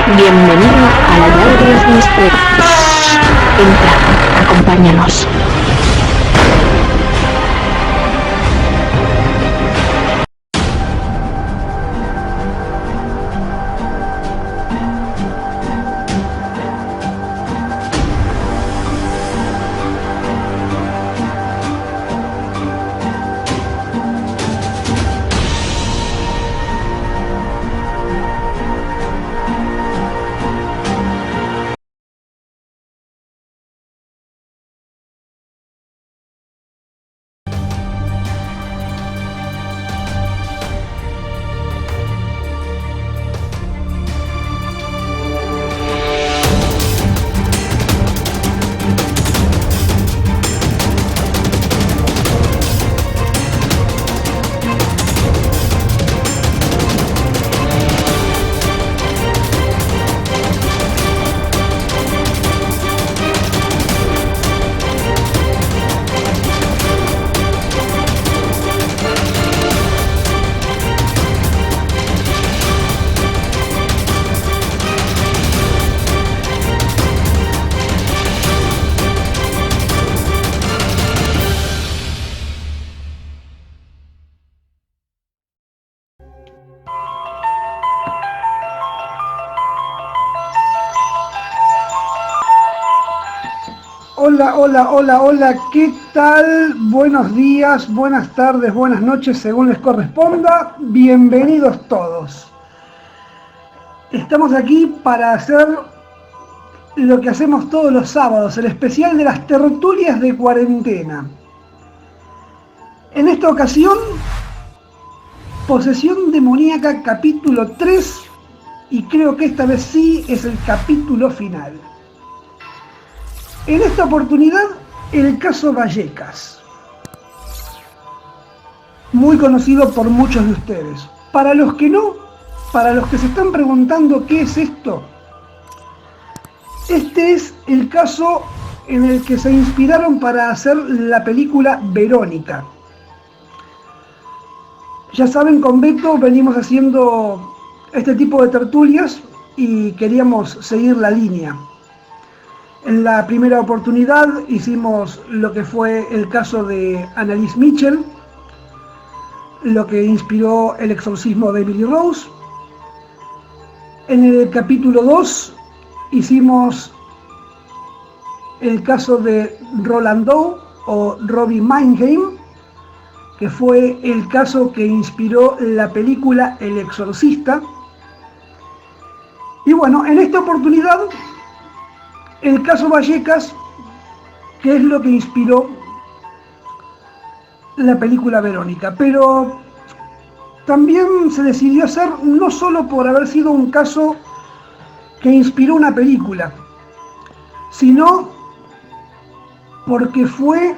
Bienvenido a la llave de los misterios. Entra, acompáñanos. Hola, ¿qué tal? Buenos días, buenas tardes, buenas noches, según les corresponda. Bienvenidos todos. Estamos aquí para hacer lo que hacemos todos los sábados, el especial de las tertulias de cuarentena. En esta ocasión, Posesión Demoníaca capítulo 3, y creo que esta vez sí es el capítulo final. En esta oportunidad, el caso Vallecas, muy conocido por muchos de ustedes. Para los que no, para los que se están preguntando qué es esto, este es el caso en el que se inspiraron para hacer la película Verónica. Ya saben, con Beto venimos haciendo este tipo de tertulias y queríamos seguir la línea. En la primera oportunidad hicimos lo que fue el caso de Annalise Mitchell, lo que inspiró el exorcismo de Emily Rose. En el capítulo 2 hicimos el caso de Roland Doe o Robbie Mannheim, que fue el caso que inspiró la película El Exorcista. Y bueno, en esta oportunidad el caso Vallecas, que es lo que inspiró la película Verónica. Pero también se decidió hacer no solo por haber sido un caso que inspiró una película, sino porque fue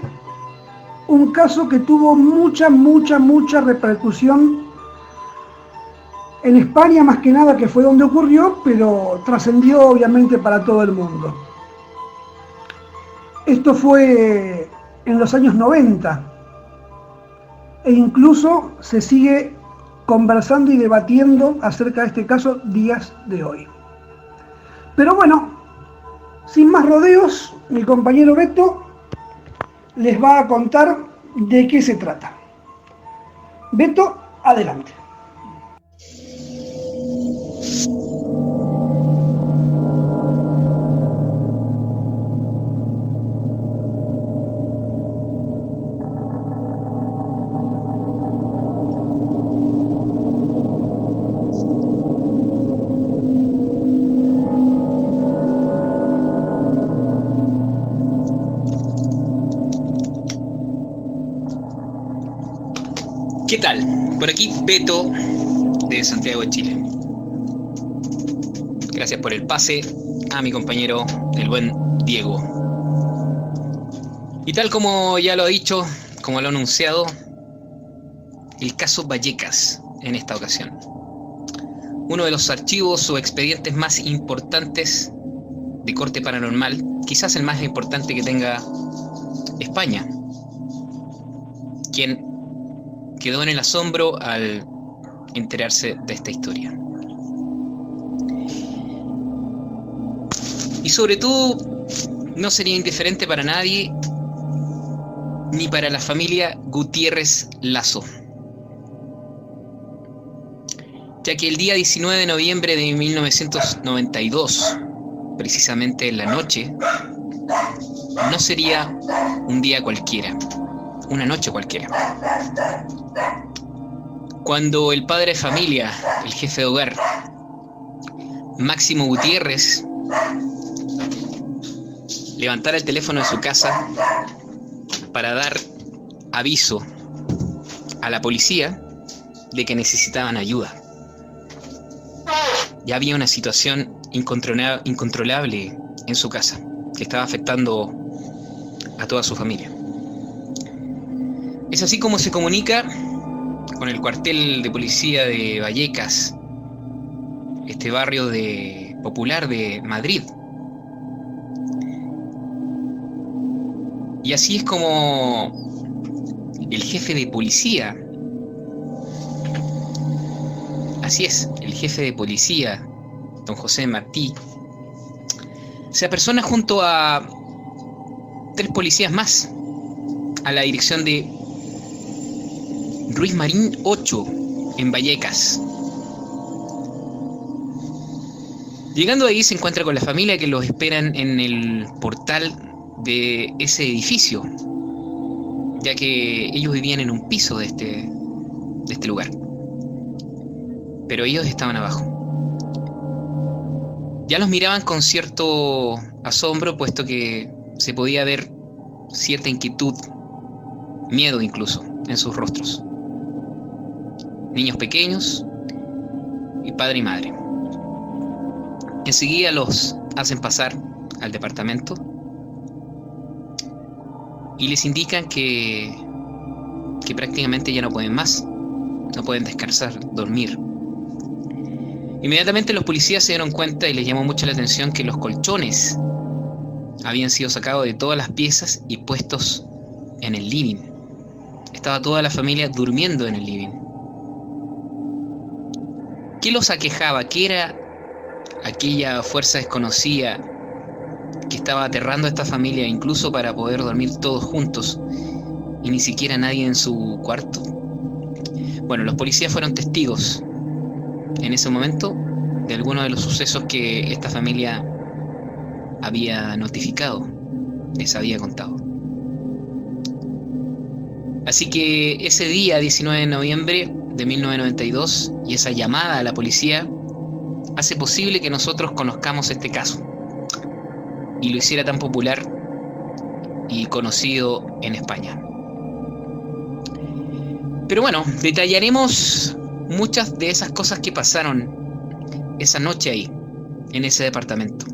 un caso que tuvo mucha repercusión en España, más que nada, que fue donde ocurrió, pero trascendió obviamente para todo el mundo. Esto fue en los años 90 e incluso se sigue conversando y debatiendo acerca de este caso días de hoy. Pero bueno, sin más rodeos, mi compañero Beto les va a contar de qué se trata. Beto, adelante. ¿Qué tal? Por aquí Beto de Santiago de Chile. Gracias por el pase a mi compañero, el buen Diego. Y tal como ya lo ha dicho, como lo ha anunciado, el caso Vallecas en esta ocasión. Uno de los archivos o expedientes más importantes de corte paranormal, quizás el más importante que tenga España, quien quedó en el asombro al enterarse de esta historia. Y sobre todo, no sería indiferente para nadie, ni para la familia Gutiérrez Lazo, ya que el día 19 de noviembre de 1992, precisamente en la noche, no sería un día cualquiera, una noche cualquiera. Cuando el padre de familia, el jefe de hogar, Máximo Gutiérrez, levantara el teléfono de su casa para dar aviso a la policía de que necesitaban ayuda. Ya había una situación incontrolable en su casa, que estaba afectando a toda su familia. Es así como se comunica con el cuartel de policía de Vallecas, este barrio popular de Madrid. Y así es como el jefe de policía, el jefe de policía, don José Martí, se apersona junto a 3 policías más a la dirección de Ruiz Marín 8 en Vallecas. Llegando ahí se encuentra con la familia que los esperan en el portal de ese edificio, ya que ellos vivían en un piso de este lugar, pero ellos estaban abajo. Ya los miraban con cierto asombro, puesto que se podía ver cierta inquietud, miedo incluso, en sus rostros. Niños pequeños y padre y madre. Enseguida los hacen pasar al departamento y les indican que prácticamente ya no pueden más, no pueden descansar, dormir. Inmediatamente los policías se dieron cuenta y les llamó mucho la atención que los colchones habían sido sacados de todas las piezas y puestos en el living. Estaba toda la familia durmiendo en el living. ¿Qué los aquejaba? ¿Qué era aquella fuerza desconocida que estaba aterrando a esta familia, incluso para poder dormir todos juntos y ni siquiera nadie en su cuarto? Bueno, los policías fueron testigos en ese momento de algunos de los sucesos que esta familia había notificado, les había contado. Así que ese día, 19 de noviembre de 1992, y esa llamada a la policía hace posible que nosotros conozcamos este caso y lo hiciera tan popular y conocido en España. Pero bueno, detallaremos muchas de esas cosas que pasaron esa noche ahí, en ese departamento.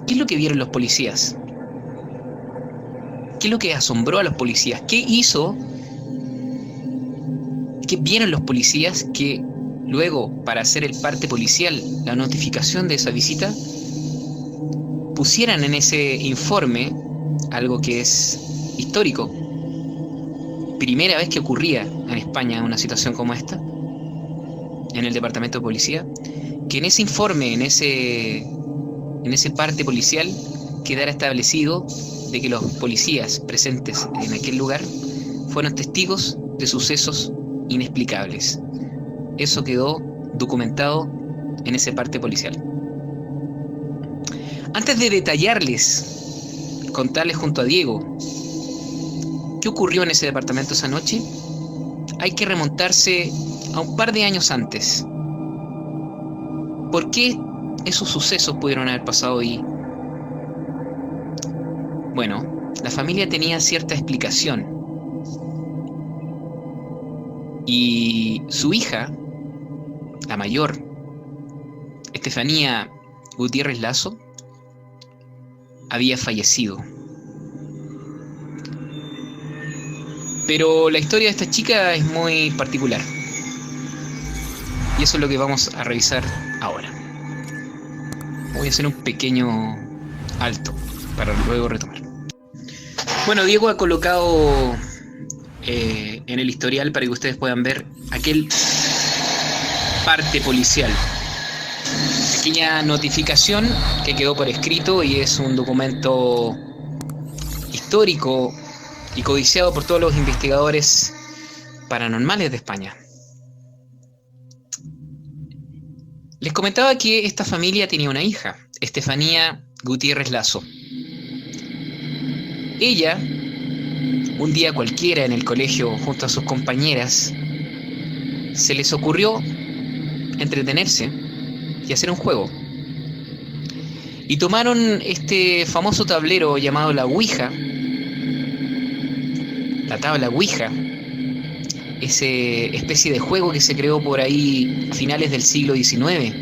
¿Qué es lo que vieron los policías? ¿Qué es lo que asombró a los policías? ¿Qué hizo? ¿Qué vieron los policías que luego, para hacer el parte policial, la notificación de esa visita, pusieran en ese informe algo que es histórico? Primera vez que ocurría en España una situación como esta, en el departamento de policía, que en ese informe, en ese parte policial, quedara establecido de que los policías presentes en aquel lugar fueron testigos de sucesos inexplicables. Eso quedó documentado en ese parte policial. Antes de detallarles, contarles junto a Diego qué ocurrió en ese departamento esa noche, hay que remontarse a un par de años antes. ¿Por qué esos sucesos pudieron haber pasado ahí? Bueno, la familia tenía cierta explicación. Y su hija, la mayor, Estefanía Gutiérrez Lazo, había fallecido. Pero la historia de esta chica es muy particular. Y eso es lo que vamos a revisar ahora. Voy a hacer un pequeño alto para luego retomar. Bueno, Diego ha colocado en el historial para que ustedes puedan ver aquel parte policial, pequeña notificación que quedó por escrito y es un documento histórico y codiciado por todos los investigadores paranormales de España. Les comentaba que esta familia tenía una hija, Estefanía Gutiérrez Lazo. Ella, un día cualquiera en el colegio junto a sus compañeras, se les ocurrió entretenerse y hacer un juego. Y tomaron este famoso tablero llamado la Ouija, la tabla Ouija, esa especie de juego que se creó por ahí a finales del siglo XIX,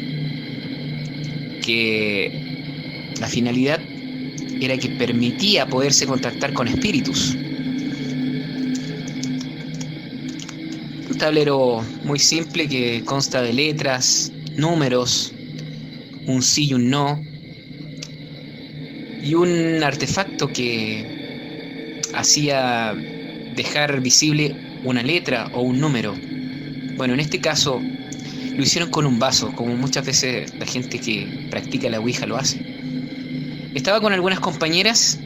que la finalidad era que permitía poderse contactar con espíritus. Un tablero muy simple que consta de letras, números, un sí y un no, y un artefacto que hacía dejar visible una letra o un número. Bueno, en este caso lo hicieron con un vaso, como muchas veces la gente que practica la Ouija lo hace. Estaba con algunas compañeras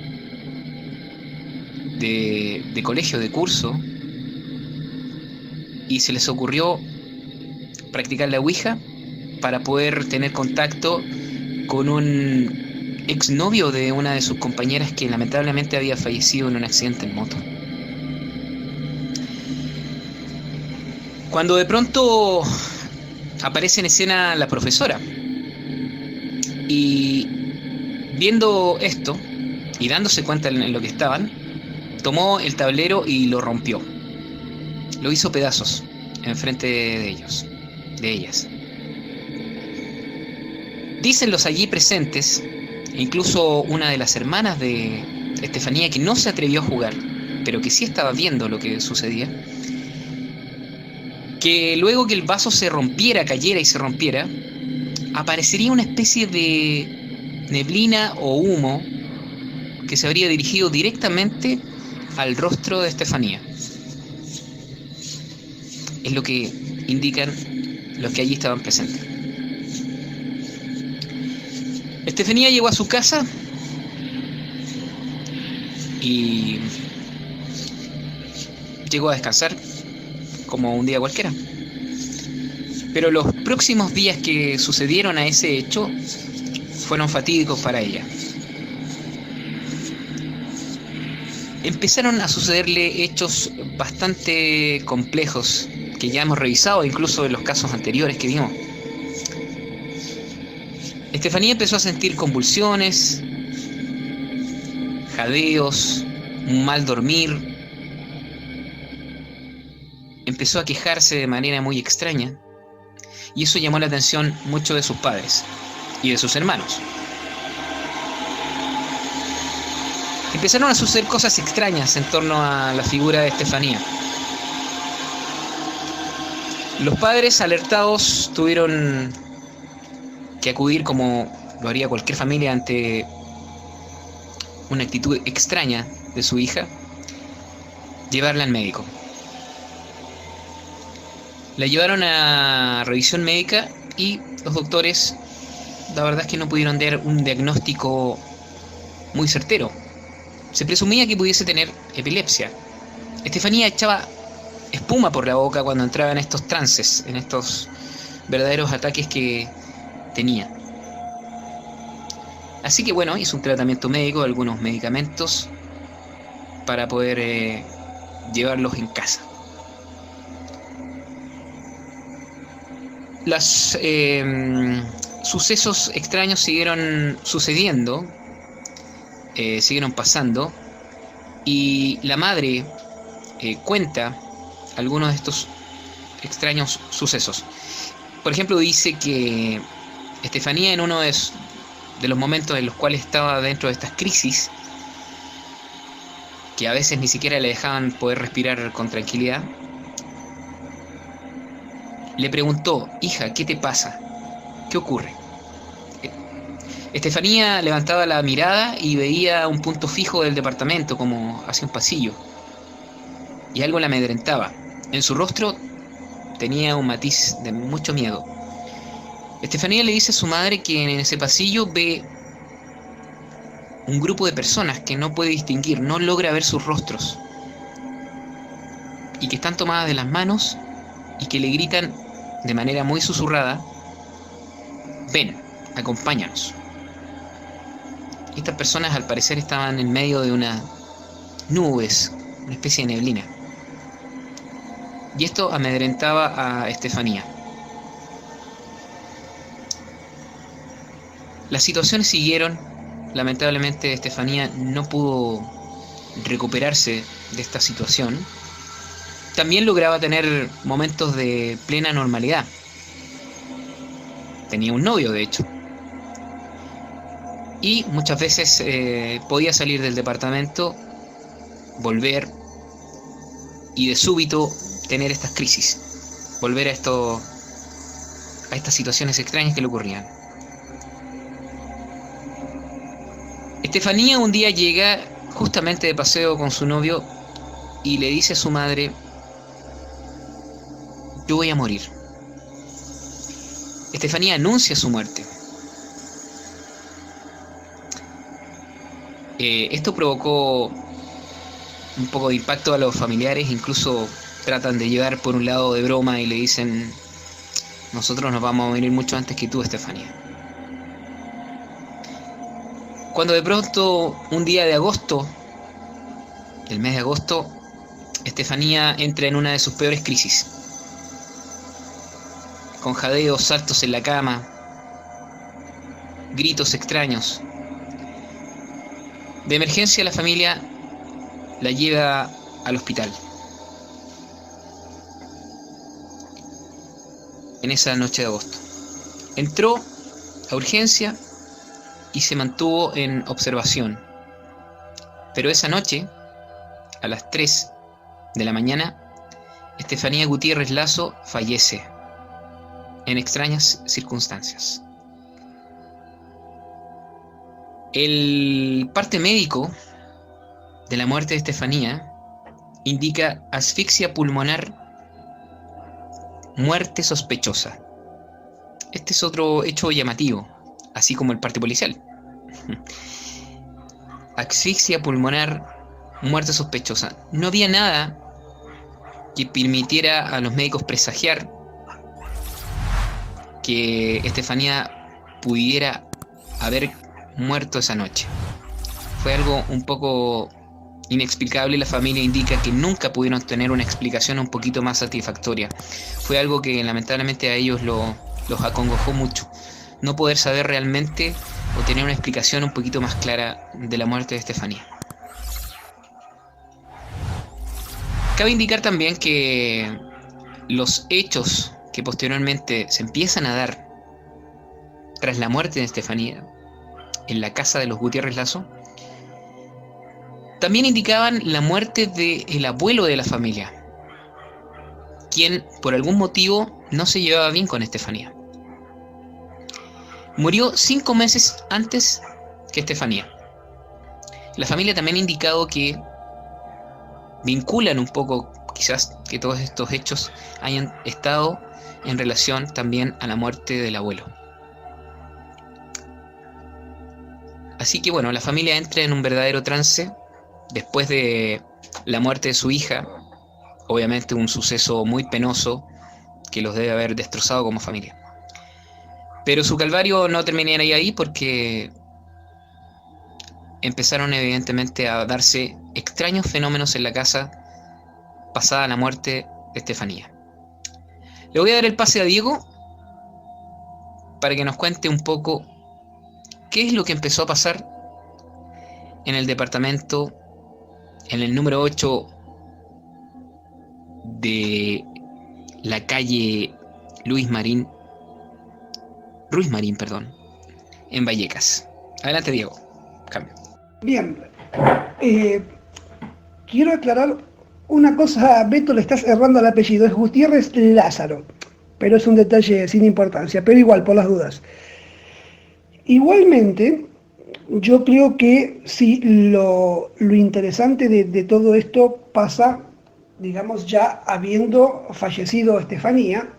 de colegio, de curso, y se les ocurrió practicar la Ouija para poder tener contacto con un exnovio de una de sus compañeras que lamentablemente había fallecido en un accidente en moto. Cuando de pronto aparece en escena la profesora y viendo esto y dándose cuenta en lo que estaban, tomó el tablero y lo rompió. Lo hizo pedazos enfrente de ellas. Dicen los allí presentes, incluso una de las hermanas de Estefanía, que no se atrevió a jugar, pero que sí estaba viendo lo que sucedía, que luego que el vaso se rompiera, cayera y se rompiera, aparecería una especie de neblina o humo que se habría dirigido directamente al rostro de Estefanía. Es lo que indican los que allí estaban presentes. Estefanía llegó a su casa y llegó a descansar como un día cualquiera. Pero los próximos días que sucedieron a ese hecho fueron fatídicos para ella. Empezaron a sucederle hechos bastante complejos que ya hemos revisado, incluso en los casos anteriores que vimos. Estefanía empezó a sentir convulsiones, jadeos, un mal dormir. Empezó a quejarse de manera muy extraña y eso llamó la atención mucho de sus padres y de sus hermanos. Empezaron a suceder cosas extrañas en torno a la figura de Estefanía. Los padres, alertados, tuvieron que acudir, como lo haría cualquier familia ante una actitud extraña de su hija, llevarla al médico. La llevaron a revisión médica y los doctores, la verdad es que no pudieron dar un diagnóstico muy certero. Se presumía que pudiese tener epilepsia. Estefanía echaba espuma por la boca cuando entraba en estos trances, en estos verdaderos ataques que tenía. Así que bueno, hizo un tratamiento médico, algunos medicamentos para poder llevarlos en casa. Los sucesos extraños siguieron sucediendo, siguieron pasando, y la madre cuenta algunos de estos extraños sucesos. Por ejemplo, dice que Estefanía, en uno de los momentos en los cuales estaba dentro de estas crisis, que a veces ni siquiera le dejaban poder respirar con tranquilidad, le preguntó: hija, ¿qué te pasa? ¿Qué ocurre? Estefanía levantaba la mirada y veía un punto fijo del departamento, como hacia un pasillo, y algo la amedrentaba. En su rostro tenía un matiz de mucho miedo. Estefanía le dice a su madre que en ese pasillo ve un grupo de personas que no puede distinguir, no logra ver sus rostros, y que están tomadas de las manos y que le gritan de manera muy susurrada: ven, acompáñanos. Estas personas al parecer estaban en medio de unas nubes, una especie de neblina. Y esto amedrentaba a Estefanía. Las situaciones siguieron. Lamentablemente Estefanía no pudo recuperarse de esta situación. También lograba tener momentos de plena normalidad. Tenía un novio, de hecho. Y muchas veces podía salir del departamento, volver y de súbito tener estas crisis, volver a estas situaciones extrañas que le ocurrían. Estefanía un día llega justamente de paseo con su novio y le dice a su madre: yo voy a morir. Estefanía anuncia su muerte. Esto provocó un poco de impacto a los familiares, incluso tratan de llevar por un lado de broma y le dicen: nosotros nos vamos a morir mucho antes que tú, Estefanía. Cuando de pronto, un día de agosto, del mes de agosto, Estefanía entra en una de sus peores crisis, con jadeos, saltos en la cama, gritos extraños. De emergencia la familia la lleva al hospital. En esa noche de agosto entró a urgencia y se mantuvo en observación. Pero esa noche, a las 3 de la mañana, Estefanía Gutiérrez Lazo fallece en extrañas circunstancias. El parte médico de la muerte de Estefanía indica asfixia pulmonar, muerte sospechosa. Este es otro hecho llamativo, así como el parte policial. Asfixia pulmonar, muerte sospechosa. No había nada que permitiera a los médicos presagiar que Estefanía pudiera haber muerto esa noche. Fue algo un poco inexplicable y la familia indica que nunca pudieron tener una explicación un poquito más satisfactoria. Fue algo que lamentablemente a ellos los acongojó mucho, no poder saber realmente o tener una explicación un poquito más clara de la muerte de Estefanía. Cabe indicar también que los hechos que posteriormente se empiezan a dar tras la muerte de Estefanía en la casa de los Gutiérrez Lazo también indicaban la muerte del abuelo de la familia, quien por algún motivo no se llevaba bien con Estefanía. Murió 5 meses antes que Estefanía. La familia también ha indicado que vinculan un poco, quizás, que todos estos hechos hayan estado en relación también a la muerte del abuelo. Así que bueno, la familia entra en un verdadero trance después de la muerte de su hija, obviamente un suceso muy penoso que los debe haber destrozado como familia. Pero su calvario no terminaría ahí porque empezaron evidentemente a darse extraños fenómenos en la casa pasada la muerte de Estefanía. Le voy a dar el pase a Diego para que nos cuente un poco qué es lo que empezó a pasar en el departamento, en el número 8 de la calle Ruiz Marín, en Vallecas. Adelante, Diego. Cambio. Bien, quiero aclarar una cosa. Beto, le estás errando el apellido, es Gutiérrez Lázaro, pero es un detalle sin importancia, pero igual, por las dudas. Igualmente, yo creo que sí, lo interesante de todo esto pasa, digamos, ya habiendo fallecido Estefanía,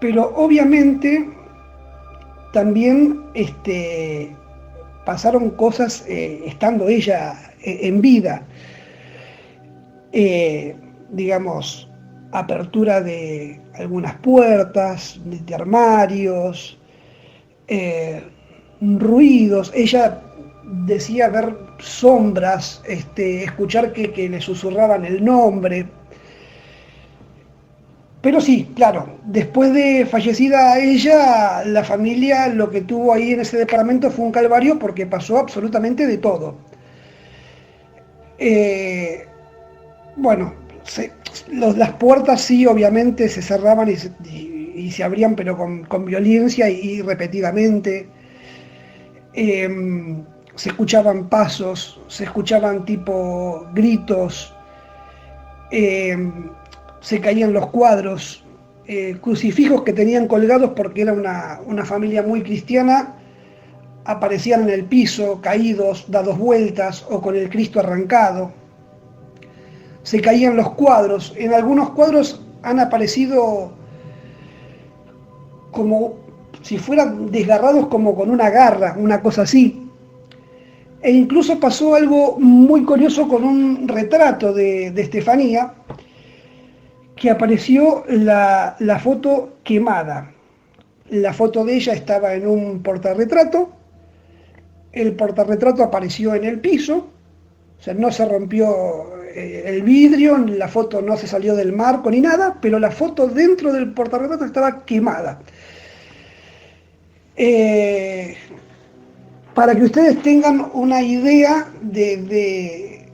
Pero obviamente también pasaron cosas estando ella en vida. Digamos, apertura de algunas puertas, de armarios, ruidos. Ella decía ver sombras, escuchar que le susurraban el nombre. Pero sí, claro, después de fallecida ella, la familia lo que tuvo ahí en ese departamento fue un calvario porque pasó absolutamente de todo. Eh, bueno, las puertas sí, obviamente se cerraban y se abrían, pero con violencia y repetidamente. Se escuchaban pasos, se escuchaban tipo gritos, eh, se caían los cuadros, crucifijos que tenían colgados porque era una familia muy cristiana, aparecían en el piso, caídos, dados vueltas o con el Cristo arrancado. Se caían los cuadros. En algunos cuadros han aparecido como si fueran desgarrados como con una garra, una cosa así. E incluso pasó algo muy curioso con un retrato de Estefanía, que apareció la foto quemada. La foto de ella estaba en un portarretrato, el portarretrato apareció en el piso, o sea, no se rompió el vidrio, la foto no se salió del marco ni nada, pero la foto dentro del portarretrato estaba quemada. Para que ustedes tengan una idea de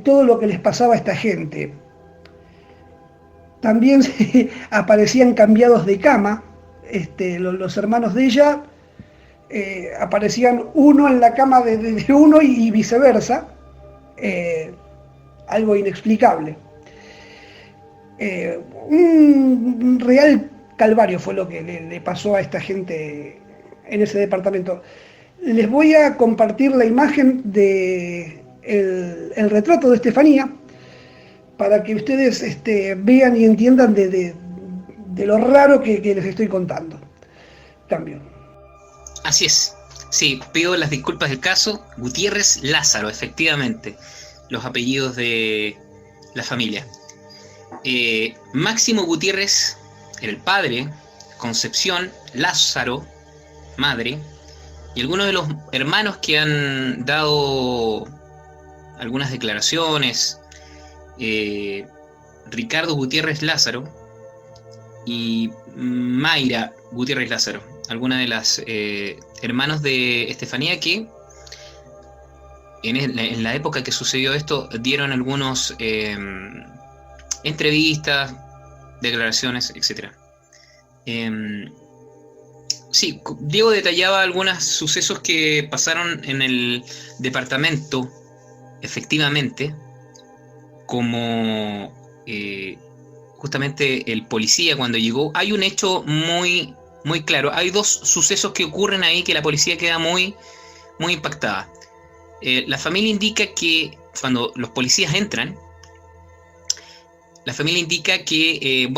todo lo que les pasaba a esta gente. También aparecían cambiados de cama, los hermanos de ella aparecían uno en la cama de uno y viceversa, algo inexplicable. Un real calvario fue lo que le pasó a esta gente en ese departamento. Les voy a compartir la imagen de el retrato de Estefanía para que ustedes vean y entiendan de lo raro que les estoy contando también. Así es. Sí, pido las disculpas del caso. Gutiérrez Lázaro, efectivamente, los apellidos de la familia. Máximo Gutiérrez era el padre, Concepción Lázaro, madre, y algunos de los hermanos que han dado algunas declaraciones, Ricardo Gutiérrez Lázaro y Mayra Gutiérrez Lázaro, algunas de las hermanos de Estefanía que en la época que sucedió esto dieron algunos entrevistas, declaraciones, etc. Sí, Diego detallaba algunos sucesos que pasaron en el departamento, efectivamente, como justamente el policía cuando llegó. Hay un hecho muy, muy claro. Hay dos sucesos que ocurren ahí que la policía queda muy, muy impactada. La familia indica que cuando los policías entran, la familia indica que,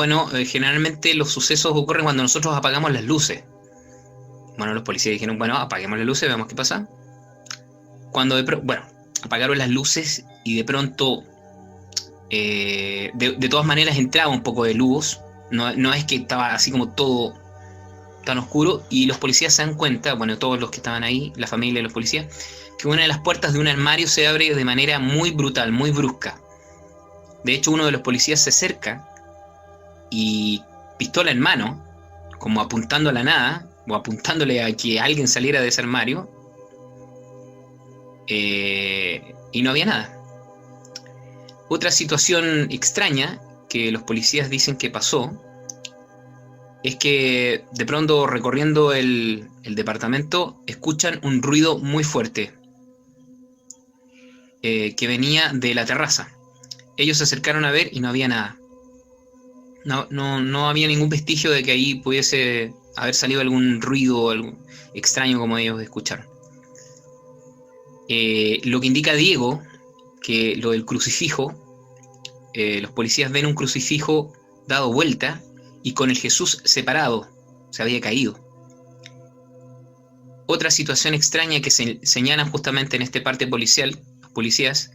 generalmente los sucesos ocurren cuando nosotros apagamos las luces. Bueno, los policías dijeron, bueno, apaguemos las luces, veamos qué pasa. Apagaron las luces y de pronto, de todas maneras entraba un poco de luz. No es que estaba así como todo tan oscuro, y los policías se dan cuenta, bueno, todos los que estaban ahí, la familia y los policías, que una de las puertas de un armario se abre de manera muy brutal, muy brusca. De hecho, uno de los policías se acerca y, pistola en mano, como apuntando a la nada, o apuntándole a que alguien saliera de ese armario, y no había nada. Otra situación extraña que los policías dicen que pasó es que de pronto, recorriendo el departamento, escuchan un ruido muy fuerte que venía de la terraza. Ellos se acercaron a ver y no había nada. No había ningún vestigio de que ahí pudiese haber salido algún ruido algo extraño como ellos escucharon. Lo que indica Diego, que lo del crucifijo, los policías ven un crucifijo dado vuelta y con el Jesús separado, se había caído. Otra situación extraña que se señalan justamente en este parte policial, los policías,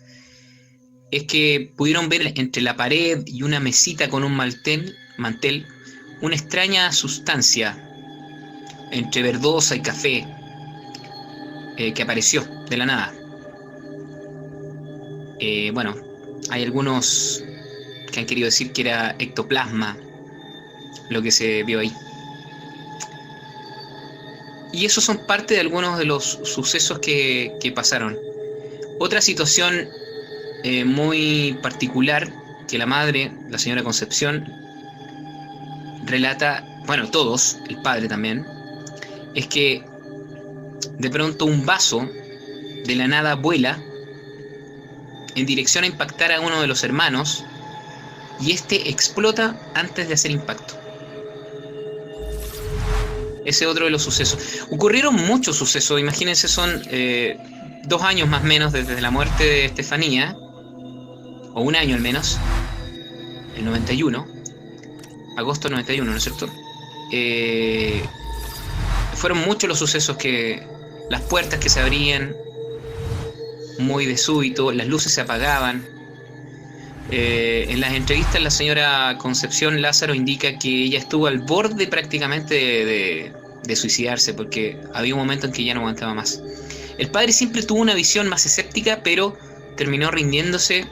es que pudieron ver entre la pared y una mesita con un mantel una extraña sustancia entre verdosa y café que apareció de la nada. Bueno, hay algunos que han querido decir que era ectoplasma lo que se vio ahí. Y esos son parte de algunos de los sucesos que pasaron. Otra situación muy particular que la madre, la señora Concepción, relata, bueno, todos, el padre también, es que de pronto un vaso de la nada vuela en dirección a impactar a uno de los hermanos y este explota antes de hacer impacto. Ese otro de los sucesos. Ocurrieron muchos sucesos, imagínense, son 2 años más o menos desde la muerte de Estefanía, o 1 año al menos, el 91, agosto 91, ¿no es cierto? Fueron muchos los sucesos que las puertas que se abrían muy de súbito, las luces se apagaban. En las entrevistas la señora Concepción Lázaro indica que ella estuvo al borde prácticamente de suicidarse porque había un momento en que ya no aguantaba más. El padre siempre tuvo una visión más escéptica, pero terminó rindiéndose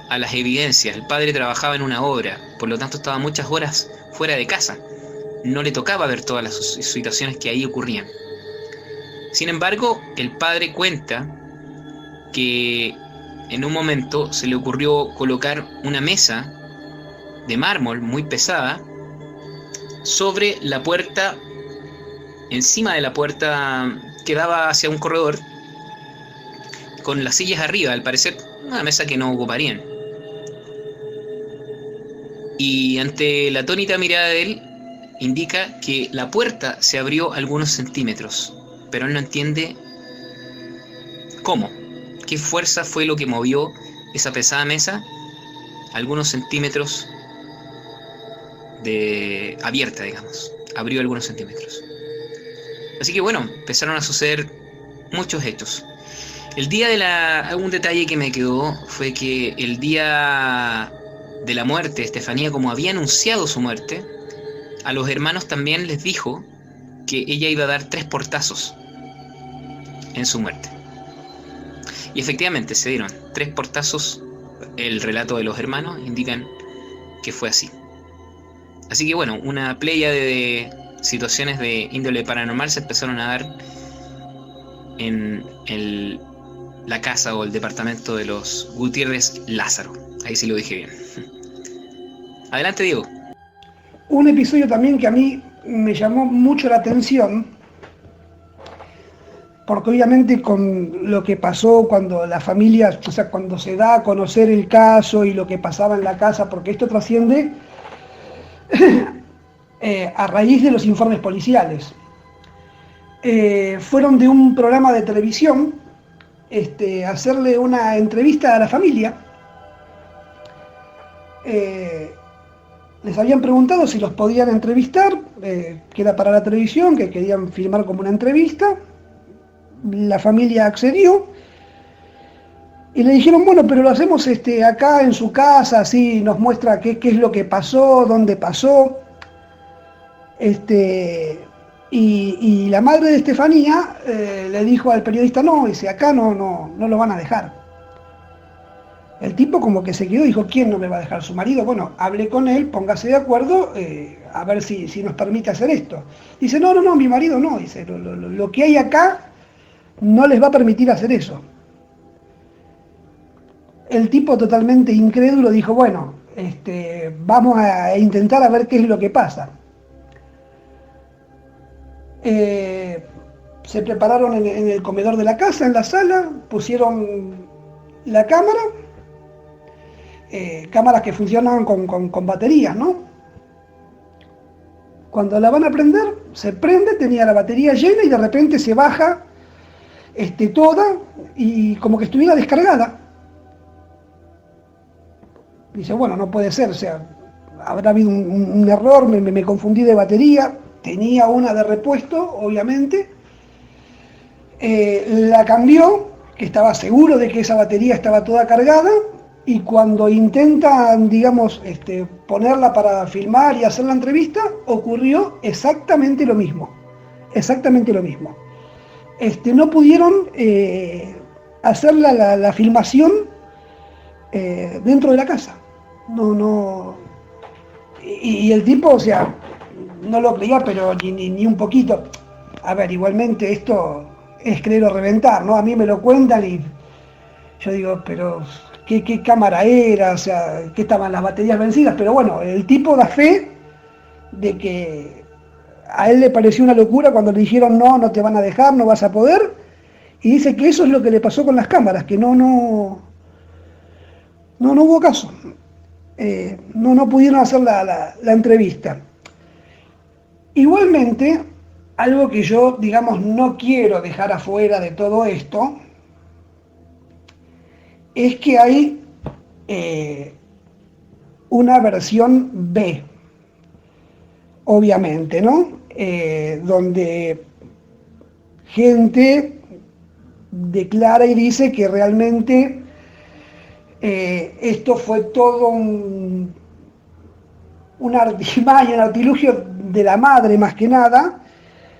a las evidencias. El padre trabajaba en una obra, por lo tanto estaba muchas horas fuera de casa. No le tocaba ver todas las situaciones que ahí ocurrían. Sin embargo, el padre cuenta que en un momento se le ocurrió colocar una mesa de mármol muy pesada sobre la puerta, encima de la puerta que daba hacia un corredor, con las sillas arriba, al parecer una mesa que no ocuparían. Y ante la atónita mirada de él, indica que la puerta se abrió algunos centímetros, pero él no entiende cómo. ¿Qué fuerza fue lo que movió esa pesada mesa algunos centímetros abierta, digamos? Abrió algunos centímetros. Así que bueno, empezaron a suceder muchos hechos. Un detalle que me quedó fue que el día de la muerte, Estefanía, como había anunciado su muerte, a los hermanos también les dijo que ella iba a dar 3 portazos en su muerte. Y efectivamente se dieron 3 portazos. El relato de los hermanos indican que fue así. Así que bueno, una playa de situaciones de índole paranormal se empezaron a dar en la casa o el departamento de los Gutiérrez Lázaro. Ahí sí lo dije bien. Adelante, Diego. Un episodio también que a mí me llamó mucho la atención, porque obviamente con lo que pasó cuando la familia, o sea, cuando se da a conocer el caso y lo que pasaba en la casa, porque esto trasciende a raíz de los informes policiales. Fueron de un programa de televisión a hacerle una entrevista a la familia. Les habían preguntado si los podían entrevistar, que era para la televisión, que querían filmar como una entrevista. La familia accedió y le dijeron, bueno, pero lo hacemos acá en su casa, así nos muestra qué es lo que pasó, dónde pasó. Y la madre de Estefanía le dijo al periodista, no, dice, acá no lo van a dejar. El tipo como que se quedó y dijo, ¿quién no me va a dejar? Su marido. Bueno, hable con él, póngase de acuerdo, a ver si nos permite hacer esto. Dice, no, mi marido no, dice, lo que hay acá no les va a permitir hacer eso. El tipo totalmente incrédulo dijo, bueno, vamos a intentar a ver qué es lo que pasa. Se prepararon en el comedor de la casa, en la sala, pusieron la cámara, cámaras que funcionan con baterías, ¿no? Cuando la van a prender, se prende, tenía la batería llena y de repente se baja toda y como que estuviera descargada. Dice, bueno, no puede ser, o sea, habrá habido un error, me confundí de batería, tenía una de repuesto, obviamente, la cambió, que estaba seguro de que esa batería estaba toda cargada, y cuando intentan, digamos, ponerla para filmar y hacer la entrevista, ocurrió exactamente lo mismo, exactamente lo mismo. No pudieron hacer la filmación dentro de la casa. No. Y el tipo, o sea, no lo creía, pero ni un poquito. A ver, igualmente esto es creer o reventar, ¿no? A mí me lo cuentan y yo digo, pero ¿qué cámara era? O sea, ¿qué estaban las baterías vencidas? Pero bueno, el tipo da fe de que a él le pareció una locura cuando le dijeron no te van a dejar, no vas a poder. Y dice que eso es lo que le pasó con las cámaras, que no hubo caso. No pudieron hacer la entrevista. Igualmente, algo que yo, digamos, no quiero dejar afuera de todo esto, es que hay una versión B, obviamente, ¿no? Donde gente declara y dice que realmente esto fue todo una artimaña, un artilugio de la madre más que nada,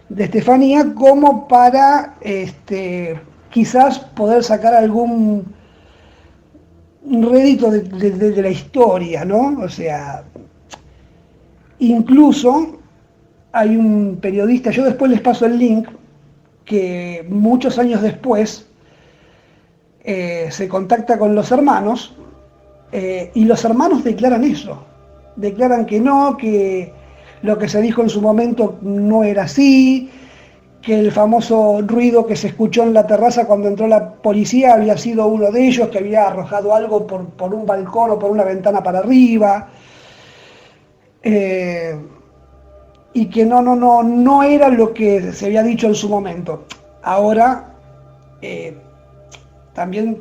de Estefanía, como para quizás poder sacar algún rédito de la historia, ¿no? O sea, incluso hay un periodista, yo después les paso el link, que muchos años después se contacta con los hermanos y los hermanos declaran eso, declaran que no, que lo que se dijo en su momento no era así, que el famoso ruido que se escuchó en la terraza cuando entró la policía había sido uno de ellos, que había arrojado algo por un balcón o por una ventana para arriba, y que no era lo que se había dicho en su momento. Ahora también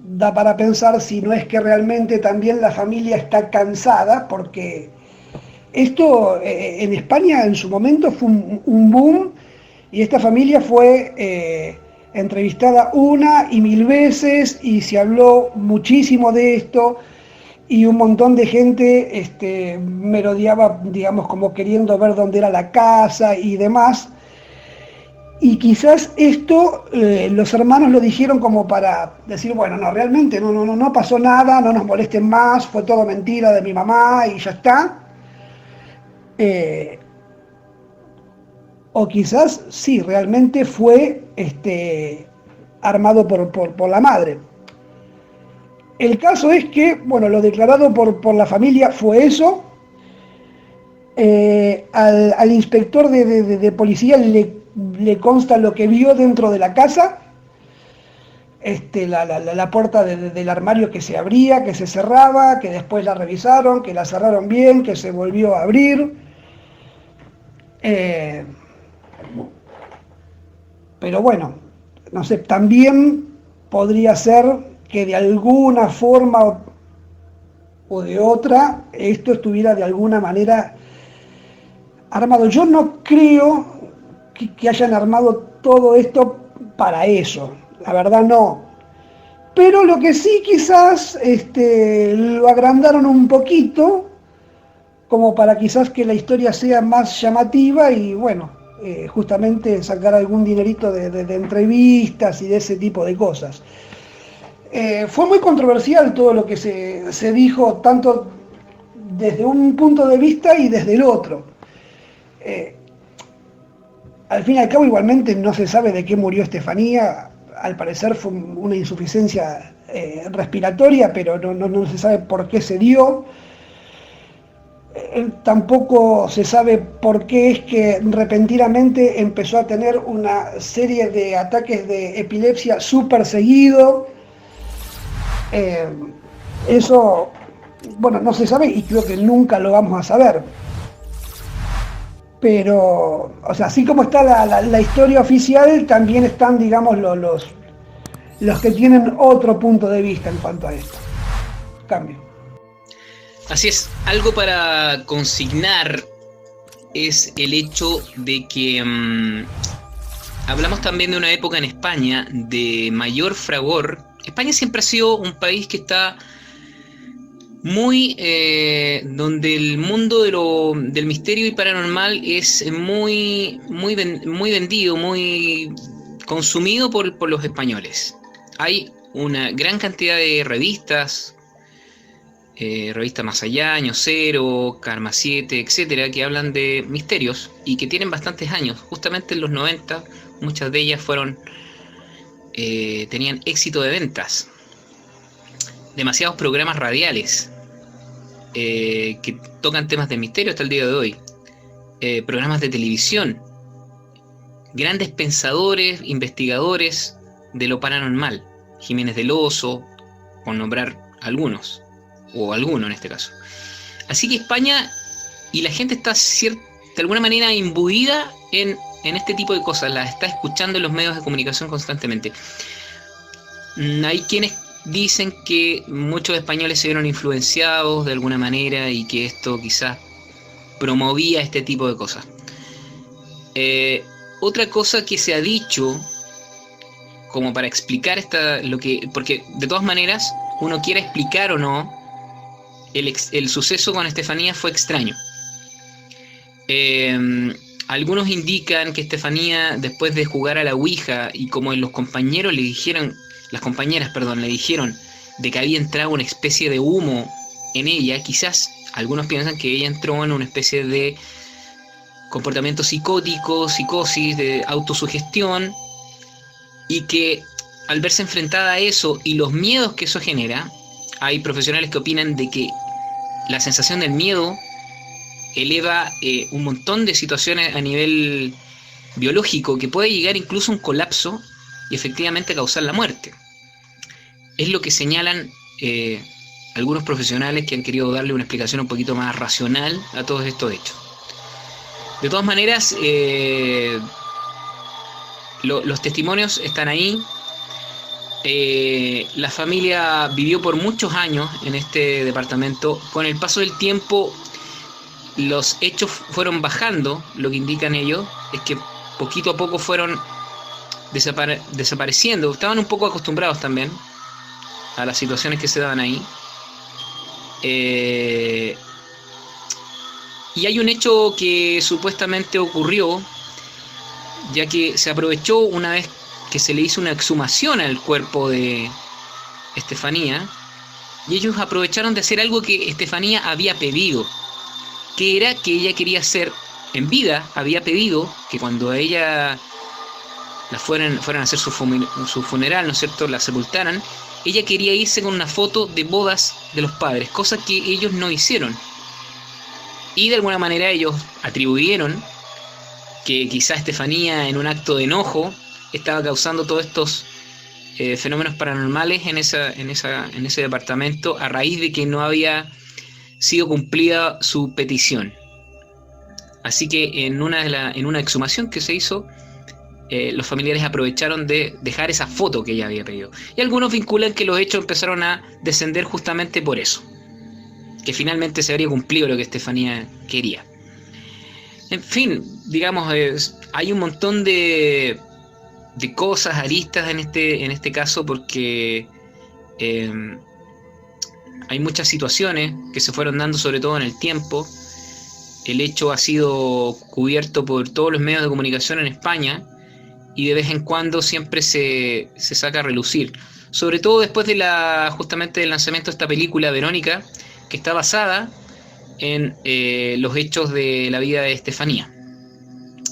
da para pensar si no es que realmente también la familia está cansada, porque esto en España en su momento fue un boom, y esta familia fue entrevistada una y mil veces, y se habló muchísimo de esto, y un montón de gente merodeaba, digamos, como queriendo ver dónde era la casa y demás. Y quizás esto los hermanos lo dijeron como para decir, bueno, no, realmente no pasó nada, no nos molesten más, fue todo mentira de mi mamá y ya está. O quizás sí, realmente fue armado por la madre. El caso es que, bueno, lo declarado por la familia fue eso. Al inspector de policía le consta lo que vio dentro de la casa, la puerta del armario que se abría, que se cerraba, que después la revisaron, que la cerraron bien, que se volvió a abrir. Pero bueno, no sé, también podría ser que de alguna forma o de otra esto estuviera de alguna manera armado. Yo no creo que hayan armado todo esto para eso, la verdad no. Pero lo que sí quizás lo agrandaron un poquito, como para quizás que la historia sea más llamativa y bueno, justamente sacar algún dinerito de entrevistas y de ese tipo de cosas. Fue muy controversial todo lo que se dijo, tanto desde un punto de vista y desde el otro. Al fin y al cabo igualmente no se sabe de qué murió Estefanía, al parecer fue una insuficiencia respiratoria, pero no se sabe por qué se dio. Tampoco se sabe por qué es que repentinamente empezó a tener una serie de ataques de epilepsia súper seguido. Eso, bueno, no se sabe y creo que nunca lo vamos a saber. Pero, o sea, así como está la historia oficial, también están, digamos, los que tienen otro punto de vista en cuanto a esto. Cambio. Así es, algo para consignar es el hecho de que hablamos también de una época en España de mayor fragor. España siempre ha sido un país que está muy donde el mundo del misterio y paranormal es muy vendido, muy consumido por los españoles. Hay una gran cantidad de revistas, revista Más Allá, Año Cero, Karma 7, etcétera, que hablan de misterios y que tienen bastantes años. Justamente en los 90, muchas de ellas tenían éxito de ventas. Demasiados programas radiales que tocan temas de misterio hasta el día de hoy. Programas de televisión. Grandes pensadores, investigadores de lo paranormal. Jiménez del Oso, por nombrar algunos. O alguno en este caso. Así que España y la gente está de alguna manera imbuida en este tipo de cosas, las está escuchando en los medios de comunicación constantemente. Hay quienes dicen que muchos españoles se vieron influenciados de alguna manera y que esto quizás promovía este tipo de cosas. Otra cosa que se ha dicho como para explicar porque de todas maneras uno quiera explicar o no, el suceso con Estefanía fue extraño. Algunos indican que Estefanía, después de jugar a la Ouija, y como las compañeras le dijeron de que había entrado una especie de humo en ella, quizás algunos piensan que ella entró en una especie de comportamiento psicótico, psicosis, de autosugestión, y que al verse enfrentada a eso y los miedos que eso genera, hay profesionales que opinan de que la sensación del miedo eleva un montón de situaciones a nivel biológico que puede llegar incluso a un colapso y efectivamente causar la muerte. Es lo que señalan algunos profesionales que han querido darle una explicación un poquito más racional a todos estos hechos. De todas maneras, los testimonios están ahí. La familia vivió por muchos años en este departamento. Con el paso del tiempo los hechos fueron bajando. Lo que indican ellos es que poquito a poco fueron desapareciendo. Estaban un poco acostumbrados también a las situaciones que se daban ahí. Y hay un hecho que supuestamente ocurrió, ya que se aprovechó una vez que se le hizo una exhumación al cuerpo de Estefanía, y ellos aprovecharon de hacer algo que Estefanía había pedido, que era que ella quería hacer en vida, había pedido que cuando a ella fueran a hacer su funeral, ¿no es cierto?, la sepultaran, ella quería irse con una foto de bodas de los padres, cosa que ellos no hicieron. Y de alguna manera ellos atribuyeron que quizá Estefanía, en un acto de enojo, estaba causando todos estos fenómenos paranormales en ese departamento a raíz de que no había sido cumplida su petición. Así que en una exhumación que se hizo, los familiares aprovecharon de dejar esa foto que ella había pedido. Y algunos vinculan que los hechos empezaron a descender justamente por eso, que finalmente se habría cumplido lo que Estefanía quería. En fin, digamos, hay un montón de cosas, aristas en este caso, porque hay muchas situaciones que se fueron dando, sobre todo en el tiempo. El hecho ha sido cubierto por todos los medios de comunicación en España y de vez en cuando siempre se saca a relucir, sobre todo después de justamente del lanzamiento de esta película Verónica, que está basada en los hechos de la vida de Estefanía.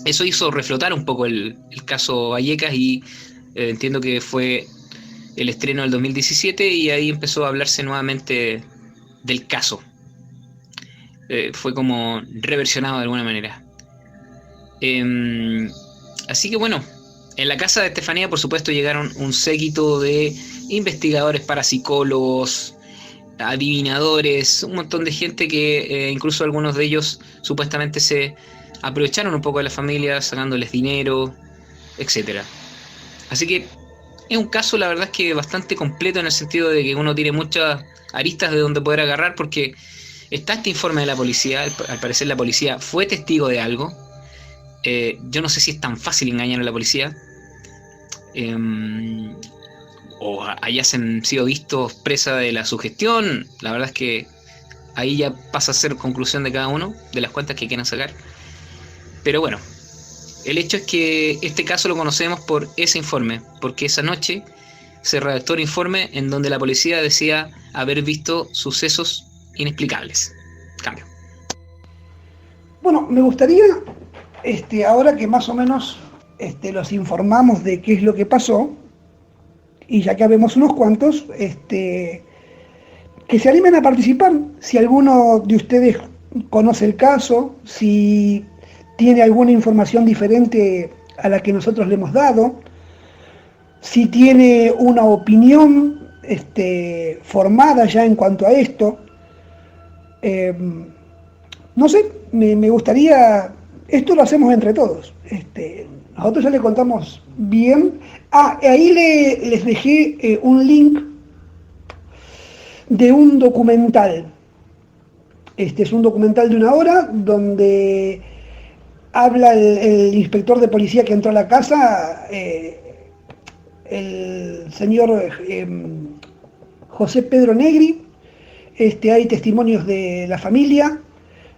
Eso hizo reflotar un poco el caso Vallecas y entiendo que fue el estreno del 2017 y ahí empezó a hablarse nuevamente del caso. Fue como reversionado de alguna manera. Así que bueno, en la casa de Estefanía por supuesto llegaron un séquito de investigadores, parapsicólogos, adivinadores, un montón de gente que incluso algunos de ellos supuestamente se aprovecharon un poco de la familia sacándoles dinero, etcétera. Así que es un caso, la verdad es que bastante completo, en el sentido de que uno tiene muchas aristas de donde poder agarrar, porque está este informe de la policía, al parecer la policía fue testigo de algo. Yo no sé si es tan fácil engañar a la policía, o hayan sido vistos presa de la sugestión. La verdad es que ahí ya pasa a ser conclusión de cada uno, de las cuentas que quieran sacar. Pero bueno, el hecho es que este caso lo conocemos por ese informe, porque esa noche se redactó un informe en donde la policía decía haber visto sucesos inexplicables. Cambio. Bueno, me gustaría, ahora que más o menos los informamos de qué es lo que pasó, y ya que habemos unos cuantos, que se animen a participar. Si alguno de ustedes conoce el caso, si tiene alguna información diferente a la que nosotros le hemos dado, si tiene una opinión formada ya en cuanto a esto, no sé, me gustaría, esto lo hacemos entre todos, nosotros ya le contamos bien. Ahí les dejé un link de un documental. Es un documental de 1 hora donde habla el inspector de policía que entró a la casa, el señor José Pedro Negri. Hay testimonios de la familia,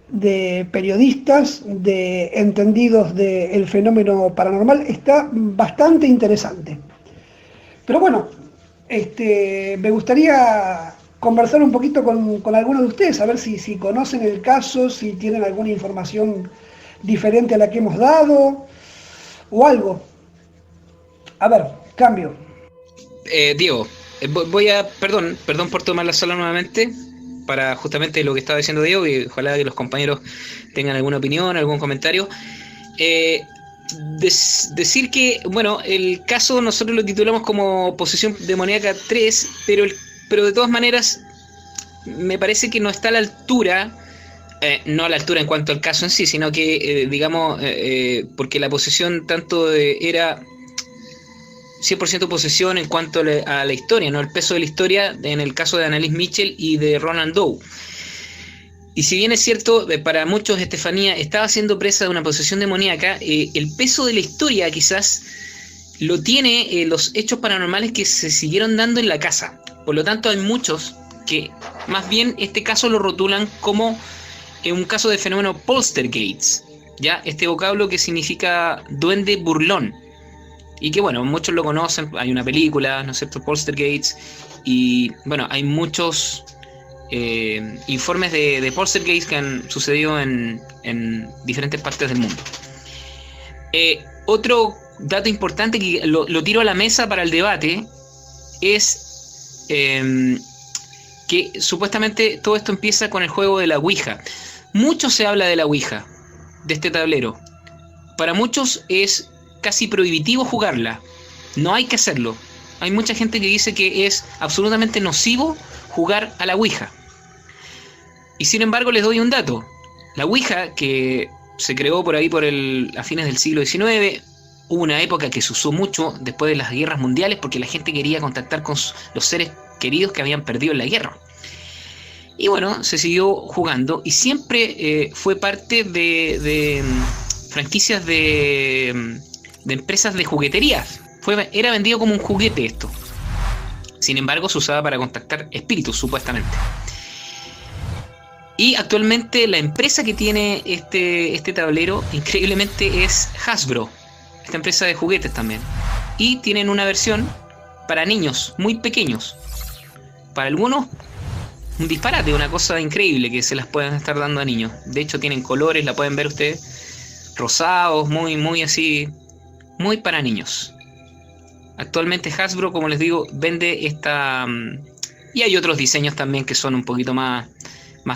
de periodistas, de entendidos del fenómeno paranormal. Está bastante interesante. Pero bueno, me gustaría conversar un poquito con algunos de ustedes, a ver si conocen el caso, si tienen alguna información diferente a la que hemos dado, o algo. A ver, cambio. Diego, perdón por tomar la sala nuevamente, para justamente lo que estaba diciendo Diego, y ojalá que los compañeros tengan alguna opinión, algún comentario. Decir que, bueno, el caso nosotros lo titulamos como Posesión demoníaca 3, pero de todas maneras me parece que no está a la altura, no a la altura en cuanto al caso en sí, sino que, porque la posesión tanto era 100% posesión en cuanto a la historia, ¿no? El peso de la historia en el caso de Annalise Mitchell y de Roland Doe. Y si bien es cierto, para muchos Estefanía estaba siendo presa de una posesión demoníaca, el peso de la historia quizás lo tiene los hechos paranormales que se siguieron dando en la casa. Por lo tanto, hay muchos que más bien este caso lo rotulan como un caso de fenómeno poltergeist, ¿ya? Este vocablo que significa duende burlón. Y que bueno, muchos lo conocen, hay una película, ¿no es cierto?, Poltergeist, y bueno, hay muchos informes de Poltergeist que han sucedido en diferentes partes del mundo. Otro dato importante que lo tiro a la mesa para el debate es que supuestamente todo esto empieza con el juego de la Ouija. Mucho se habla de la Ouija, de este tablero. Para muchos es casi prohibitivo jugarla, no hay que hacerlo. Hay mucha gente que dice que es absolutamente nocivo jugar a la Ouija. Y sin embargo les doy un dato. La Ouija, que se creó por ahí a fines del siglo XIX, hubo una época que se usó mucho después de las guerras mundiales porque la gente quería contactar con los seres queridos que habían perdido en la guerra. Y bueno, se siguió jugando y siempre fue parte de franquicias de empresas de juguetería. Era vendido como un juguete esto. Sin embargo, se usaba para contactar espíritus, supuestamente. Y actualmente la empresa que tiene este tablero, increíblemente, es Hasbro, esta empresa de juguetes también. Y tienen una versión para niños muy pequeños. Para algunos, un disparate, una cosa increíble que se las pueden estar dando a niños. De hecho, tienen colores, la pueden ver ustedes, rosados, muy así, muy para niños. Actualmente Hasbro, como les digo, vende esta... y hay otros diseños también que son un poquito más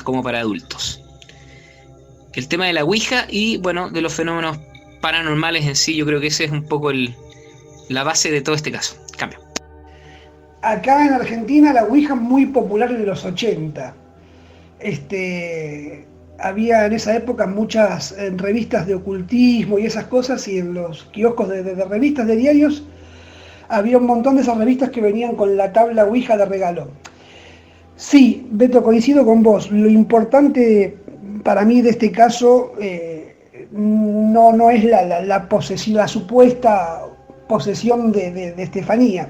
como para adultos. El tema de la Ouija y, bueno, de los fenómenos paranormales en sí, yo creo que ese es un poco la base de todo este caso. Cambio. Acá en Argentina la Ouija muy popular en los 80. Había en esa época muchas revistas de ocultismo y esas cosas, y en los kioscos de revistas de diarios había un montón de esas revistas que venían con la tabla Ouija de regalo. Sí, Beto, coincido con vos. Lo importante para mí de este caso no es la posesión, la supuesta posesión de Estefanía.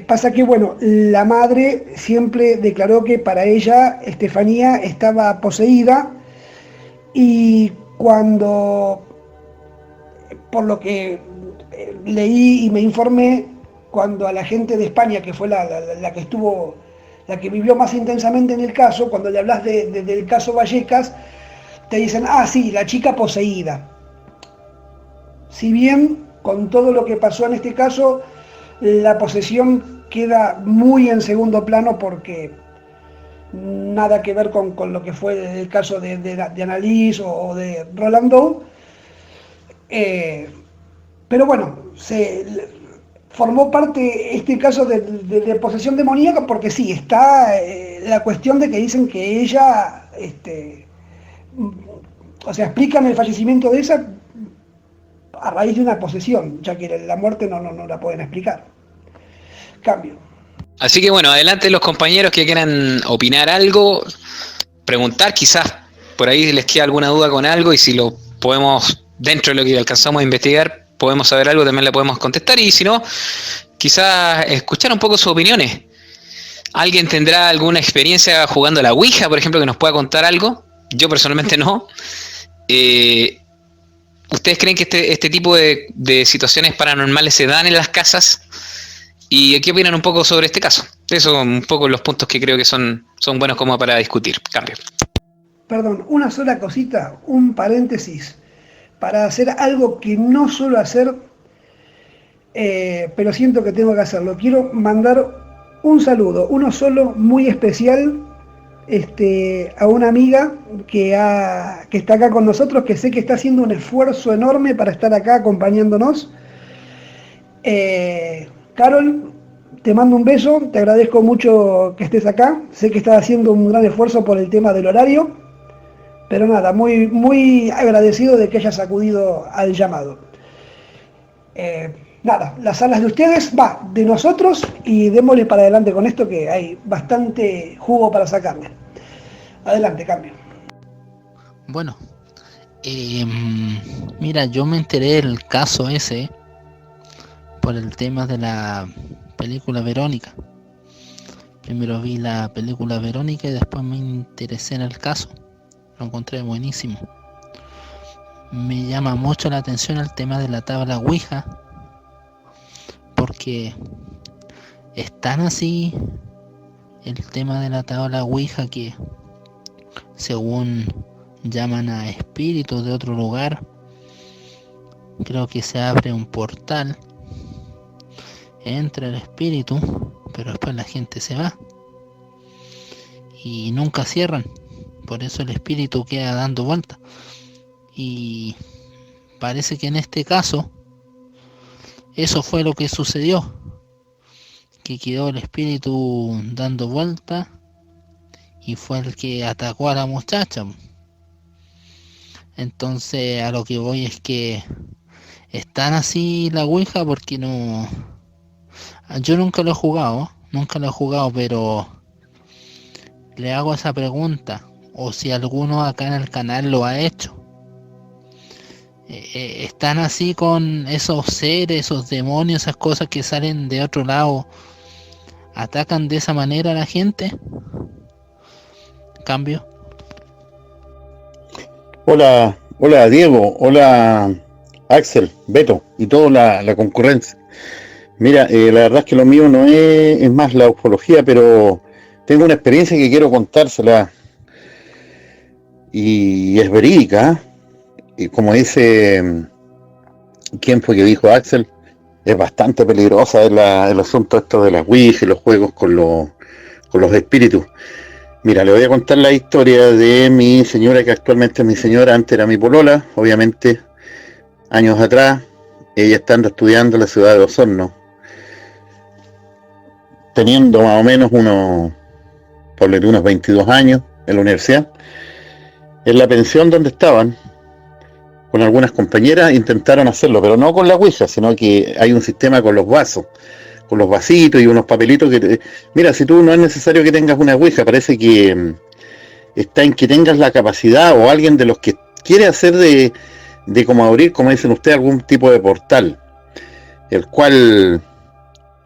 Pasa que, bueno, la madre siempre declaró que para ella Estefanía estaba poseída y cuando, por lo que leí y me informé, cuando a la gente de España, que fue la que estuvo, la que vivió más intensamente en el caso, cuando le hablas del caso Vallecas, te dicen, ah, sí, la chica poseída. Si bien con todo lo que pasó en este caso, la posesión queda muy en segundo plano porque nada que ver con lo que fue el caso de Annalise o de Rolando. Pero bueno, formó parte este caso de posesión demoníaca porque sí, está la cuestión de que dicen que ella, o sea, explican el fallecimiento de esa a raíz de una posesión, ya que la muerte no la pueden explicar. Cambio. Así que bueno, adelante los compañeros que quieran opinar algo, preguntar, quizás por ahí les queda alguna duda con algo y si lo podemos, dentro de lo que alcanzamos a investigar, podemos saber algo, también le podemos contestar y si no, quizás escuchar un poco sus opiniones. ¿Alguien tendrá alguna experiencia jugando a la Ouija, por ejemplo, que nos pueda contar algo? Yo personalmente no. ¿Ustedes creen que este tipo de situaciones paranormales se dan en las casas? ¿Y qué opinan un poco sobre este caso? Esos son un poco los puntos que creo que son buenos como para discutir. Cambio. Perdón, una sola cosita, un paréntesis, para hacer algo que no suelo hacer, pero siento que tengo que hacerlo. Quiero mandar un saludo, uno solo, muy especial, a una amiga que está acá con nosotros, que sé que está haciendo un esfuerzo enorme para estar acá acompañándonos. Carol, te mando un beso, te agradezco mucho que estés acá, sé que estás haciendo un gran esfuerzo por el tema del horario, pero nada, muy, muy agradecido de que hayas acudido al llamado. Nada, las salas de ustedes, de nosotros, y démosle para adelante con esto que hay bastante jugo para sacarle. Adelante, Cambio. Bueno, mira, yo me enteré del caso ese por el tema de la película Verónica. Primero vi la película Verónica y después me interesé en el caso. Lo encontré buenísimo. Me llama mucho la atención el tema de la tabla Ouija, porque es tan así el tema de la tabla Ouija que, según llaman a espíritus de otro lugar, creo que se abre un portal, entra el espíritu, pero después la gente se va y nunca cierran. Por eso el espíritu queda dando vueltas. Y parece que en este caso eso fue lo que sucedió, que quedó el espíritu dando vueltas y fue el que atacó a la muchacha. Entonces a lo que voy es que es tan así la Ouija porque no... Yo nunca lo he jugado, pero le hago esa pregunta, o si alguno acá en el canal lo ha hecho. ¿Están así con esos seres, esos demonios, esas cosas que salen de otro lado? ¿Atacan de esa manera a la gente? Cambio. Hola Diego, hola Axel, Beto y toda la concurrencia. Mira, la verdad es que lo mío no es más la ufología, pero tengo una experiencia que quiero contársela y es verídica. Y como dice, ¿quién fue que dijo Axel? Es bastante peligrosa el asunto esto de las Ouija y los juegos con los espíritus. Mira, le voy a contar la historia de mi señora, que actualmente es mi señora, antes era mi polola, obviamente, años atrás, ella estando estudiando en la ciudad de Osorno, teniendo más o menos unos 22 años en la universidad, en la pensión donde estaban, con algunas compañeras intentaron hacerlo, pero no con la Ouija, sino que hay un sistema con los vasos, con los vasitos y unos papelitos mira, si tú no es necesario que tengas una ouija, parece que está en que tengas la capacidad o alguien de los que quiere hacer de como abrir, como dicen ustedes, algún tipo de portal, el cual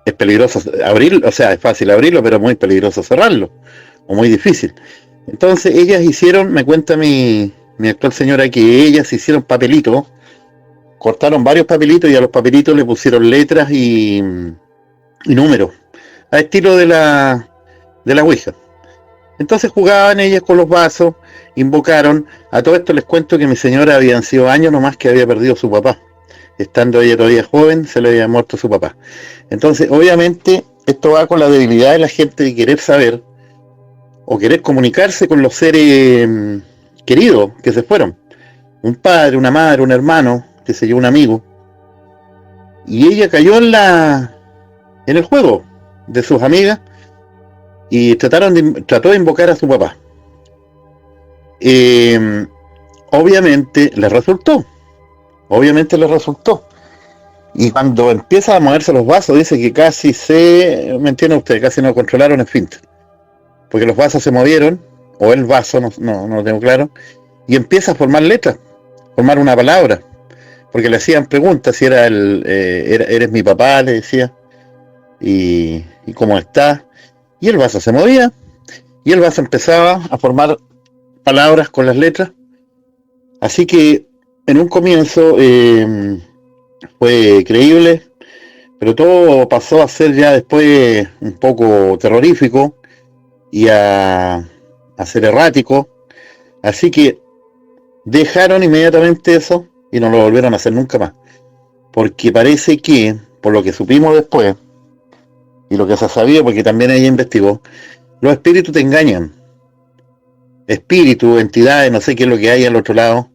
es peligroso abrirlo, o sea, es fácil abrirlo, pero muy peligroso cerrarlo, o muy difícil. Entonces ellas hicieron, me cuenta mi actual señora, que ellas hicieron papelitos, cortaron varios papelitos y a los papelitos le pusieron letras y números, a estilo de la ouija. Entonces jugaban ellas con los vasos, invocaron. A todo esto les cuento que mi señora habían sido años nomás que había perdido su papá. Estando ella todavía joven, se le había muerto su papá. Entonces, obviamente, esto va con la debilidad de la gente de querer saber o querer comunicarse con los seres queridos que se fueron. Un padre, una madre, un hermano, que se llevó un amigo. Y ella cayó en el juego de sus amigas y trató de invocar a su papá. Obviamente les resultó. Y cuando empieza a moverse los vasos, dice que casi ¿me entiende usted? Casi no controlaron el esfínter. Porque los vasos se movieron, o el vaso, no lo tengo claro, y empieza a formar letras, formar una palabra. Porque le hacían preguntas si eres mi papá, le decía, y cómo está. Y el vaso se movía, y el vaso empezaba a formar palabras con las letras. Así que en un comienzo fue creíble, pero todo pasó a ser ya después un poco terrorífico y a ser errático. Así que dejaron inmediatamente eso y no lo volvieron a hacer nunca más. Porque parece que, por lo que supimos después, y lo que se sabía, porque también ella investigó, los espíritus te engañan. Espíritus, entidades, no sé qué es lo que hay al otro lado,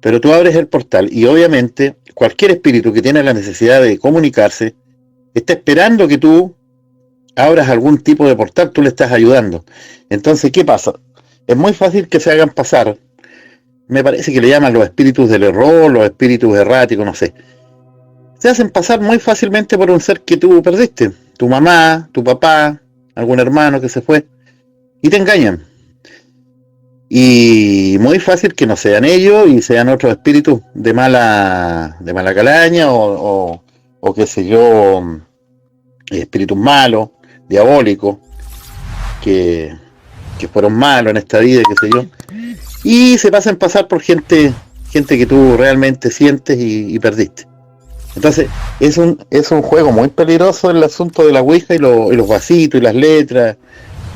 pero tú abres el portal y obviamente cualquier espíritu que tiene la necesidad de comunicarse está esperando que tú abras algún tipo de portal, tú le estás ayudando. Entonces, ¿qué pasa? Es muy fácil que se hagan pasar, me parece que le llaman los espíritus del error, los espíritus erráticos, no sé. Se hacen pasar muy fácilmente por un ser que tú perdiste, tu mamá, tu papá, algún hermano que se fue, y te engañan. Y muy fácil que no sean ellos y sean otros espíritus de mala calaña o qué sé yo, espíritus malos, diabólicos, que fueron malos en esta vida, qué sé yo, y se pasan pasar por gente que tú realmente sientes y perdiste. Entonces es un juego muy peligroso el asunto de la ouija y los vasitos y las letras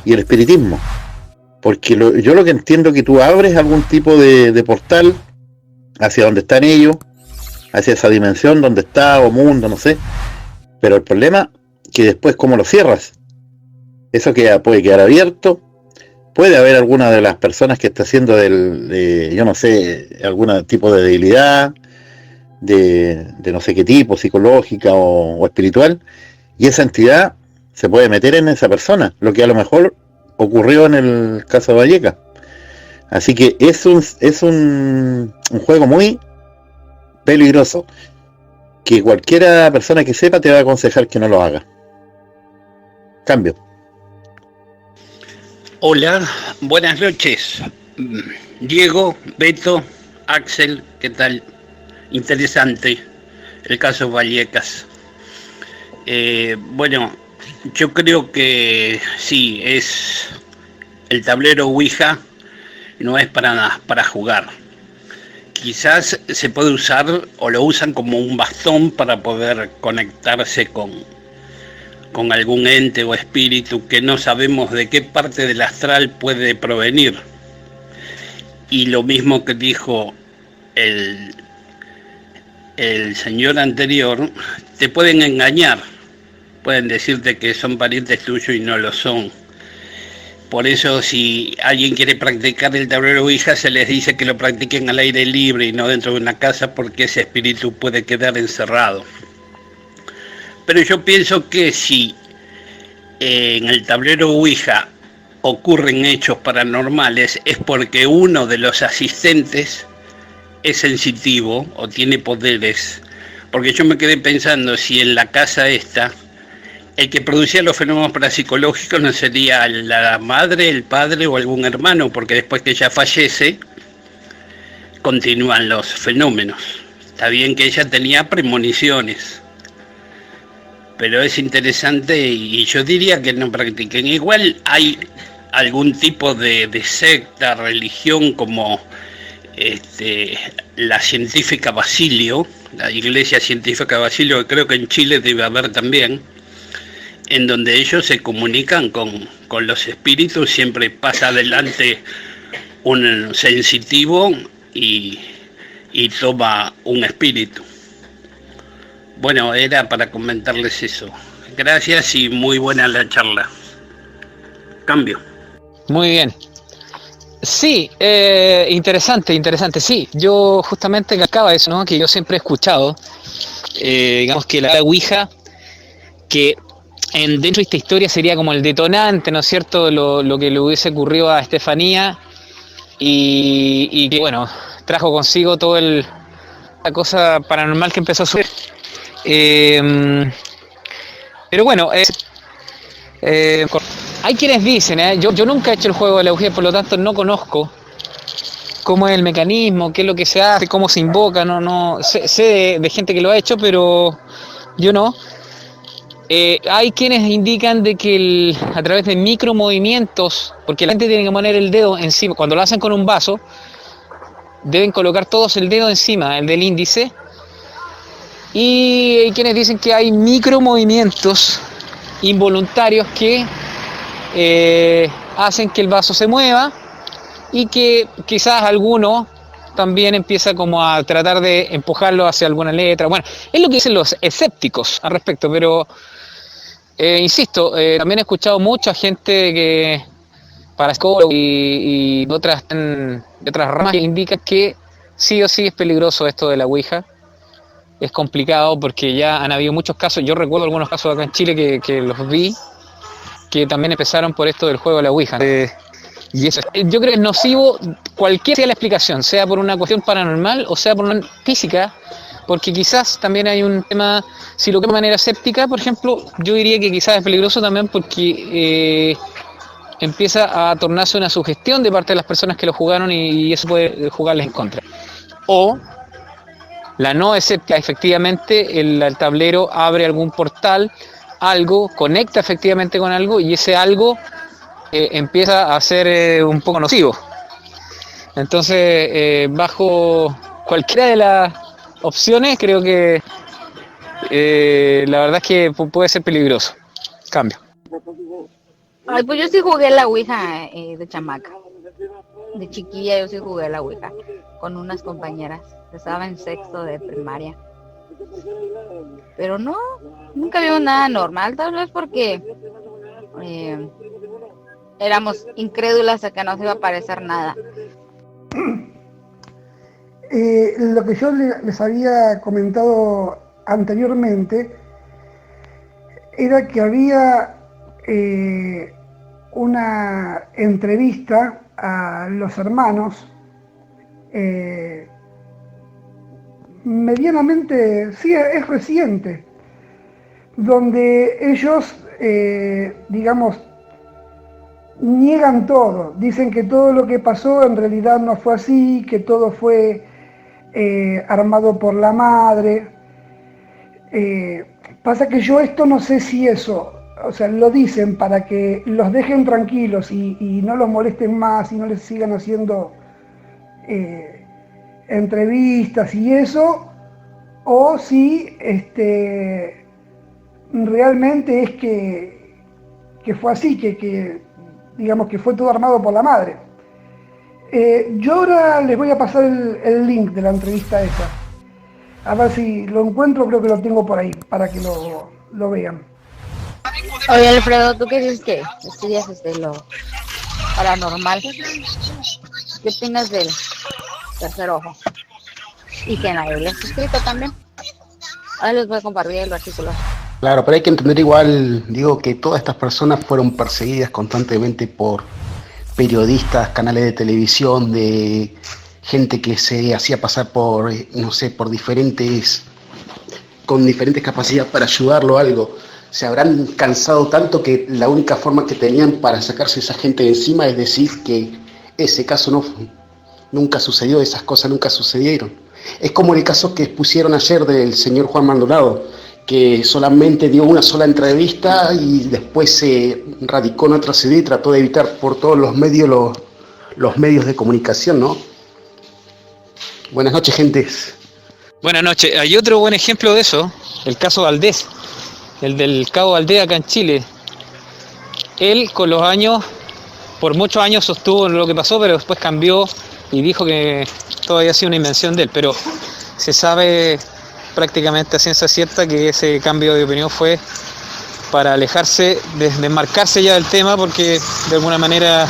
y el espiritismo, porque yo lo que entiendo es que tú abres algún tipo de portal hacia donde están ellos, hacia esa dimensión donde está, o mundo, no sé, pero el problema que después cómo lo cierras. Eso puede quedar abierto, puede haber alguna de las personas que está haciendo yo no sé, algún tipo de debilidad, de no sé qué tipo, psicológica o espiritual, y esa entidad se puede meter en esa persona, lo que a lo mejor ocurrió en el caso de Vallecas. Así que es un juego muy peligroso, que cualquiera persona que sepa te va a aconsejar que no lo haga. Cambio. Hola, buenas noches. Diego, Beto, Axel, ¿qué tal? Interesante el caso Vallecas. Bueno, yo creo que sí, el tablero Ouija no es para jugar. Quizás se puede usar o lo usan como un bastón para poder conectarse con algún ente o espíritu que no sabemos de qué parte del astral puede provenir. Y lo mismo que dijo el señor anterior, te pueden engañar, pueden decirte que son parientes tuyos y no lo son. Por eso si alguien quiere practicar el tablero Ouija, se les dice que lo practiquen al aire libre y no dentro de una casa, porque ese espíritu puede quedar encerrado. Pero yo pienso que si en el tablero Ouija ocurren hechos paranormales, es porque uno de los asistentes es sensitivo o tiene poderes. Porque yo me quedé pensando, si en la casa esta el que producía los fenómenos parapsicológicos no sería la madre, el padre o algún hermano, porque después que ella fallece, continúan los fenómenos. Está bien que ella tenía premoniciones, pero es interesante y yo diría que no practiquen. Igual hay algún tipo de secta, religión como la científica Basilio, la iglesia científica Basilio, que creo que en Chile debe haber también, en donde ellos se comunican con los espíritus, siempre pasa adelante un sensitivo y toma un espíritu. Bueno, era para comentarles eso. Gracias y muy buena la charla. Cambio. Muy bien. Sí, interesante, sí. Yo justamente calcaba eso, ¿no? Que yo siempre he escuchado, digamos que la Ouija, que dentro de esta historia sería como el detonante, ¿no es cierto?, lo que le hubiese ocurrido a Estefanía y que, bueno, trajo consigo toda la cosa paranormal que empezó a suceder. Pero bueno, hay quienes dicen, yo nunca he hecho el juego de la Ouija, por lo tanto no conozco cómo es el mecanismo, qué es lo que se hace, cómo se invoca, no sé de gente que lo ha hecho, pero yo no. Hay quienes indican de que a través de micromovimientos, porque la gente tiene que poner el dedo encima, cuando lo hacen con un vaso, deben colocar todos el dedo encima, el del índice, y hay quienes dicen que hay micromovimientos involuntarios que hacen que el vaso se mueva y que quizás alguno también empieza como a tratar de empujarlo hacia alguna letra. Bueno, es lo que dicen los escépticos al respecto, pero insisto, también he escuchado mucha gente que parapsicólogos y de otras ramas que indican que sí o sí es peligroso esto de la Ouija. Es complicado porque ya han habido muchos casos, yo recuerdo algunos casos acá en Chile que los vi, que también empezaron por esto del juego de la Ouija. Y eso, yo creo que es nocivo, cualquiera sea la explicación, sea por una cuestión paranormal o sea por una física, porque quizás también hay un tema, si lo que de manera escéptica, por ejemplo, yo diría que quizás es peligroso también porque empieza a tornarse una sugestión de parte de las personas que lo jugaron y eso puede jugarles en contra. O la no escéptica, efectivamente, el tablero abre algún portal, algo, conecta efectivamente con algo y ese algo empieza a ser un poco nocivo. Entonces, bajo cualquiera de las opciones, creo que la verdad es que puede ser peligroso. Cambio. Ay, pues yo sí jugué la Ouija de chamaca. De chiquilla yo sí jugué la Ouija con unas compañeras. Estaba en sexto de primaria. Pero no, nunca vimos nada normal, tal vez porque éramos incrédulas a que no se iba a aparecer nada. Lo que yo les había comentado anteriormente era que había una entrevista a los hermanos medianamente, sí, es reciente, donde ellos, digamos, niegan todo, dicen que todo lo que pasó en realidad no fue así, que todo fue armado por la madre. Pasa que yo esto no sé si eso, o sea, lo dicen para que los dejen tranquilos y no los molesten más y no les sigan haciendo entrevistas y eso, o si realmente es que fue así, que digamos que fue todo armado por la madre. Yo ahora les voy a pasar el link de la entrevista esa. A ver si lo encuentro, creo que lo tengo por ahí, para que lo vean. Oye, Alfredo, ¿tú qué dices que estudias lo paranormal? ¿Qué opinas del tercer ojo? Y que en la Biblia está escrito también. Ahora les voy a compartir el artículo. Claro, pero hay que entender igual, digo, que todas estas personas fueron perseguidas constantemente por periodistas, canales de televisión, de gente que se hacía pasar por, no sé, por con diferentes capacidades para ayudarlo a algo. se habrán cansado tanto que la única forma que tenían para sacarse esa gente de encima es decir que ese caso nunca sucedió, esas cosas nunca sucedieron. Es como el caso que pusieron ayer del señor Juan Maldonado, que solamente dio una sola entrevista y después se radicó en otra ciudad y trató de evitar por todos los medios los medios de comunicación, ¿no? Buenas noches, gentes. Buenas noches. Hay otro buen ejemplo de eso, el caso Valdés, el del cabo Valdés acá en Chile. Él con los años, por muchos años sostuvo lo que pasó, pero después cambió y dijo que todo había sido una invención de él, pero se sabe prácticamente a ciencia cierta que ese cambio de opinión fue para alejarse, desmarcarse ya del tema, porque de alguna manera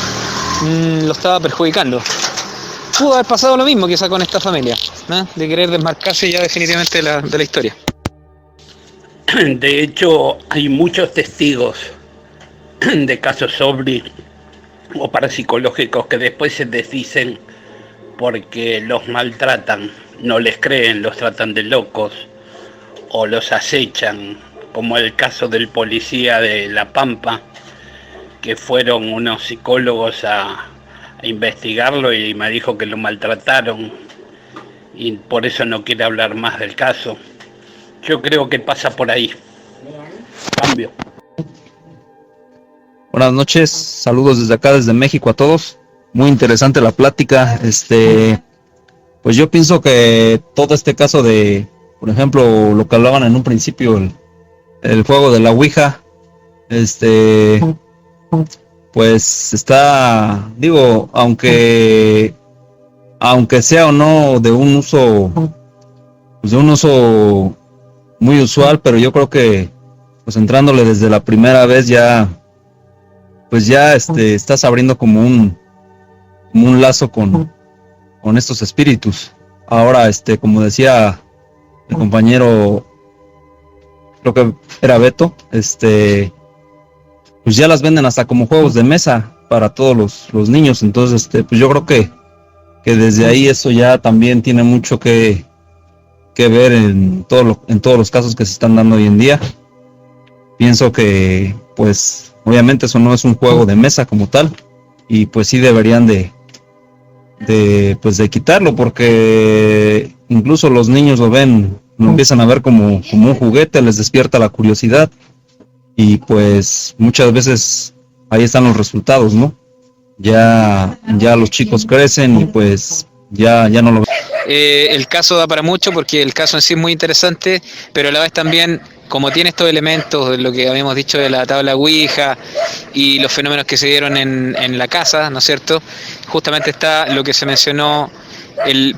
lo estaba perjudicando. Pudo haber pasado lo mismo quizá con esta familia, ¿no? De querer desmarcarse ya definitivamente de la historia. De hecho, hay muchos testigos de casos ovni o parapsicológicos que después se desdicen porque los maltratan, no les creen, los tratan de locos o los acechan, como el caso del policía de La Pampa, que fueron unos psicólogos a investigarlo y me dijo que lo maltrataron y por eso no quiere hablar más del caso. Yo creo que pasa por ahí. Cambio. Buenas noches, saludos desde acá, desde México a todos. Muy interesante la plática. Pues yo pienso que todo este caso de, por ejemplo, lo que hablaban en un principio, el juego de la Ouija, pues está, digo, aunque sea o no de un uso muy usual, pero yo creo que pues entrándole desde la primera vez ya estás abriendo como un lazo con estos espíritus. Ahora, como decía el compañero, creo que era Beto, pues ya las venden hasta como juegos de mesa para todos los niños. Entonces, pues yo creo que desde ahí eso ya también tiene mucho que ver en todos los casos que se están dando hoy en día. Pienso que, pues, obviamente eso no es un juego de mesa como tal, y pues sí deberían de quitarlo, porque incluso los niños lo empiezan a ver como un juguete, les despierta la curiosidad, y pues muchas veces ahí están los resultados, ¿no? Ya los chicos crecen y pues ya no lo ven. El caso da para mucho porque el caso en sí es muy interesante, pero a la vez también, como tiene estos elementos de lo que habíamos dicho de la tabla Ouija y los fenómenos que se dieron en la casa, ¿no es cierto? Justamente está lo que se mencionó,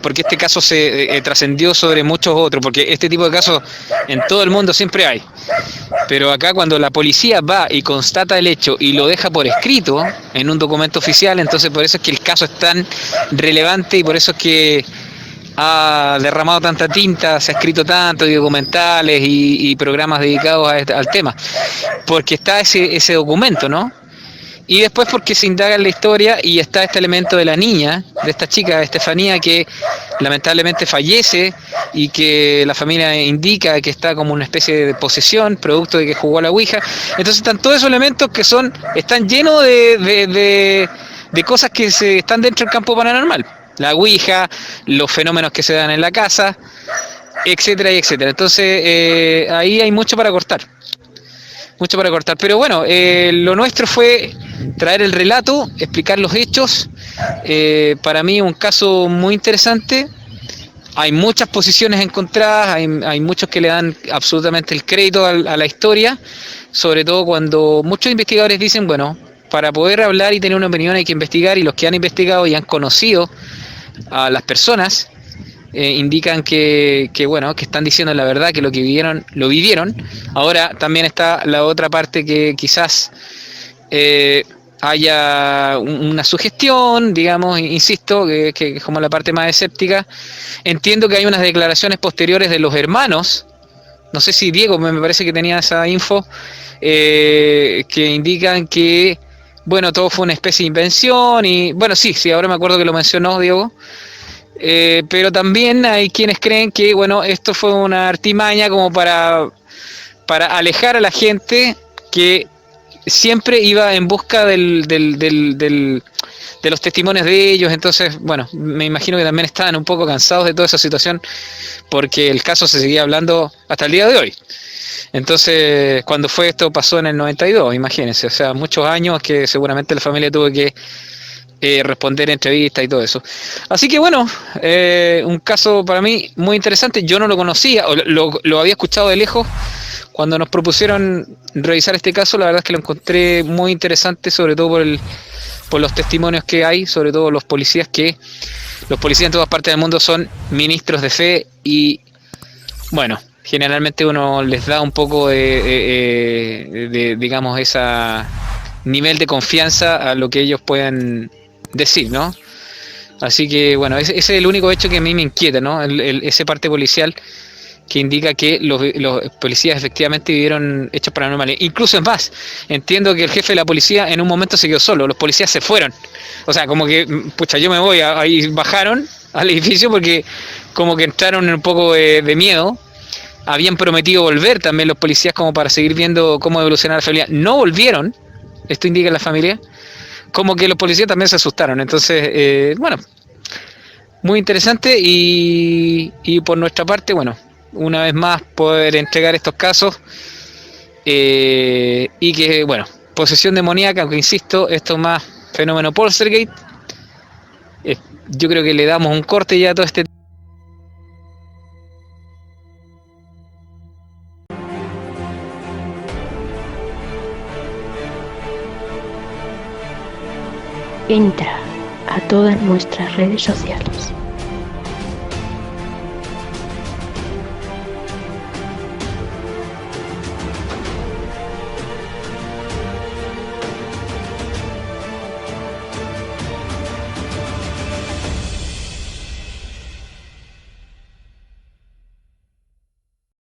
porque este caso se trascendió sobre muchos otros, porque este tipo de casos en todo el mundo siempre hay, pero acá cuando la policía va y constata el hecho y lo deja por escrito en un documento oficial, entonces por eso es que el caso es tan relevante y por eso es que ha derramado tanta tinta, se ha escrito tanto, y documentales y programas dedicados al tema, porque está ese documento, ¿no? Y después porque se indaga en la historia y está este elemento de la niña, de esta chica, Estefanía, que lamentablemente fallece y que la familia indica que está como una especie de posesión, producto de que jugó a la Ouija. Entonces están todos esos elementos que están llenos de cosas que están dentro del campo paranormal. La Ouija, los fenómenos que se dan en la casa, etcétera y etcétera. Entonces ahí hay mucho para cortar. Pero bueno, lo nuestro fue traer el relato, explicar los hechos. Para mí un caso muy interesante. Hay muchas posiciones encontradas, hay muchos que le dan absolutamente el crédito a la historia, sobre todo cuando muchos investigadores dicen, bueno, para poder hablar y tener una opinión hay que investigar, y los que han investigado y han conocido a las personas indican que están diciendo la verdad, que lo que vivieron, lo vivieron. Ahora también está la otra parte, que quizás haya una sugestión, digamos, insisto, que es como la parte más escéptica. Entiendo que hay unas declaraciones posteriores de los hermanos, no sé si Diego, me parece que tenía esa info, que indican que, bueno, todo fue una especie de invención, y bueno, sí, ahora me acuerdo que lo mencionó Diego. Pero también hay quienes creen que, bueno, esto fue una artimaña como para para alejar a la gente que siempre iba en busca de los testimonios de ellos. Entonces, bueno, me imagino que también estaban un poco cansados de toda esa situación, porque el caso se seguía hablando hasta el día de hoy. Entonces, cuando fue esto, pasó en el 92, imagínense, o sea, muchos años que seguramente la familia tuvo que responder entrevistas y todo eso. Así que bueno, un caso para mí muy interesante. Yo no lo conocía, o lo había escuchado de lejos. Cuando nos propusieron revisar este caso, la verdad es que lo encontré muy interesante, sobre todo por los testimonios que hay, sobre todo los policías en todas partes del mundo son ministros de fe y, bueno, generalmente uno les da un poco de digamos, esa nivel de confianza a lo que ellos puedan decir, ¿no? Así que, bueno, ese es el único hecho que a mí me inquieta, ¿no? Ese parte policial que indica que los policías efectivamente vivieron hechos paranormales. Incluso es más, entiendo que el jefe de la policía en un momento se quedó solo, los policías se fueron. O sea, como que, pucha, yo me voy, ahí bajaron al edificio porque como que entraron en un poco de miedo. Habían prometido volver también los policías como para seguir viendo cómo evolucionar la familia. No volvieron, esto indica la familia, como que los policías también se asustaron. Entonces, bueno, muy interesante y por nuestra parte, bueno, una vez más poder entregar estos casos y que, bueno, posesión demoníaca, aunque insisto, esto es más fenómeno Poltergeist. Yo creo que le damos un corte ya a todo este. Entra a todas nuestras redes sociales.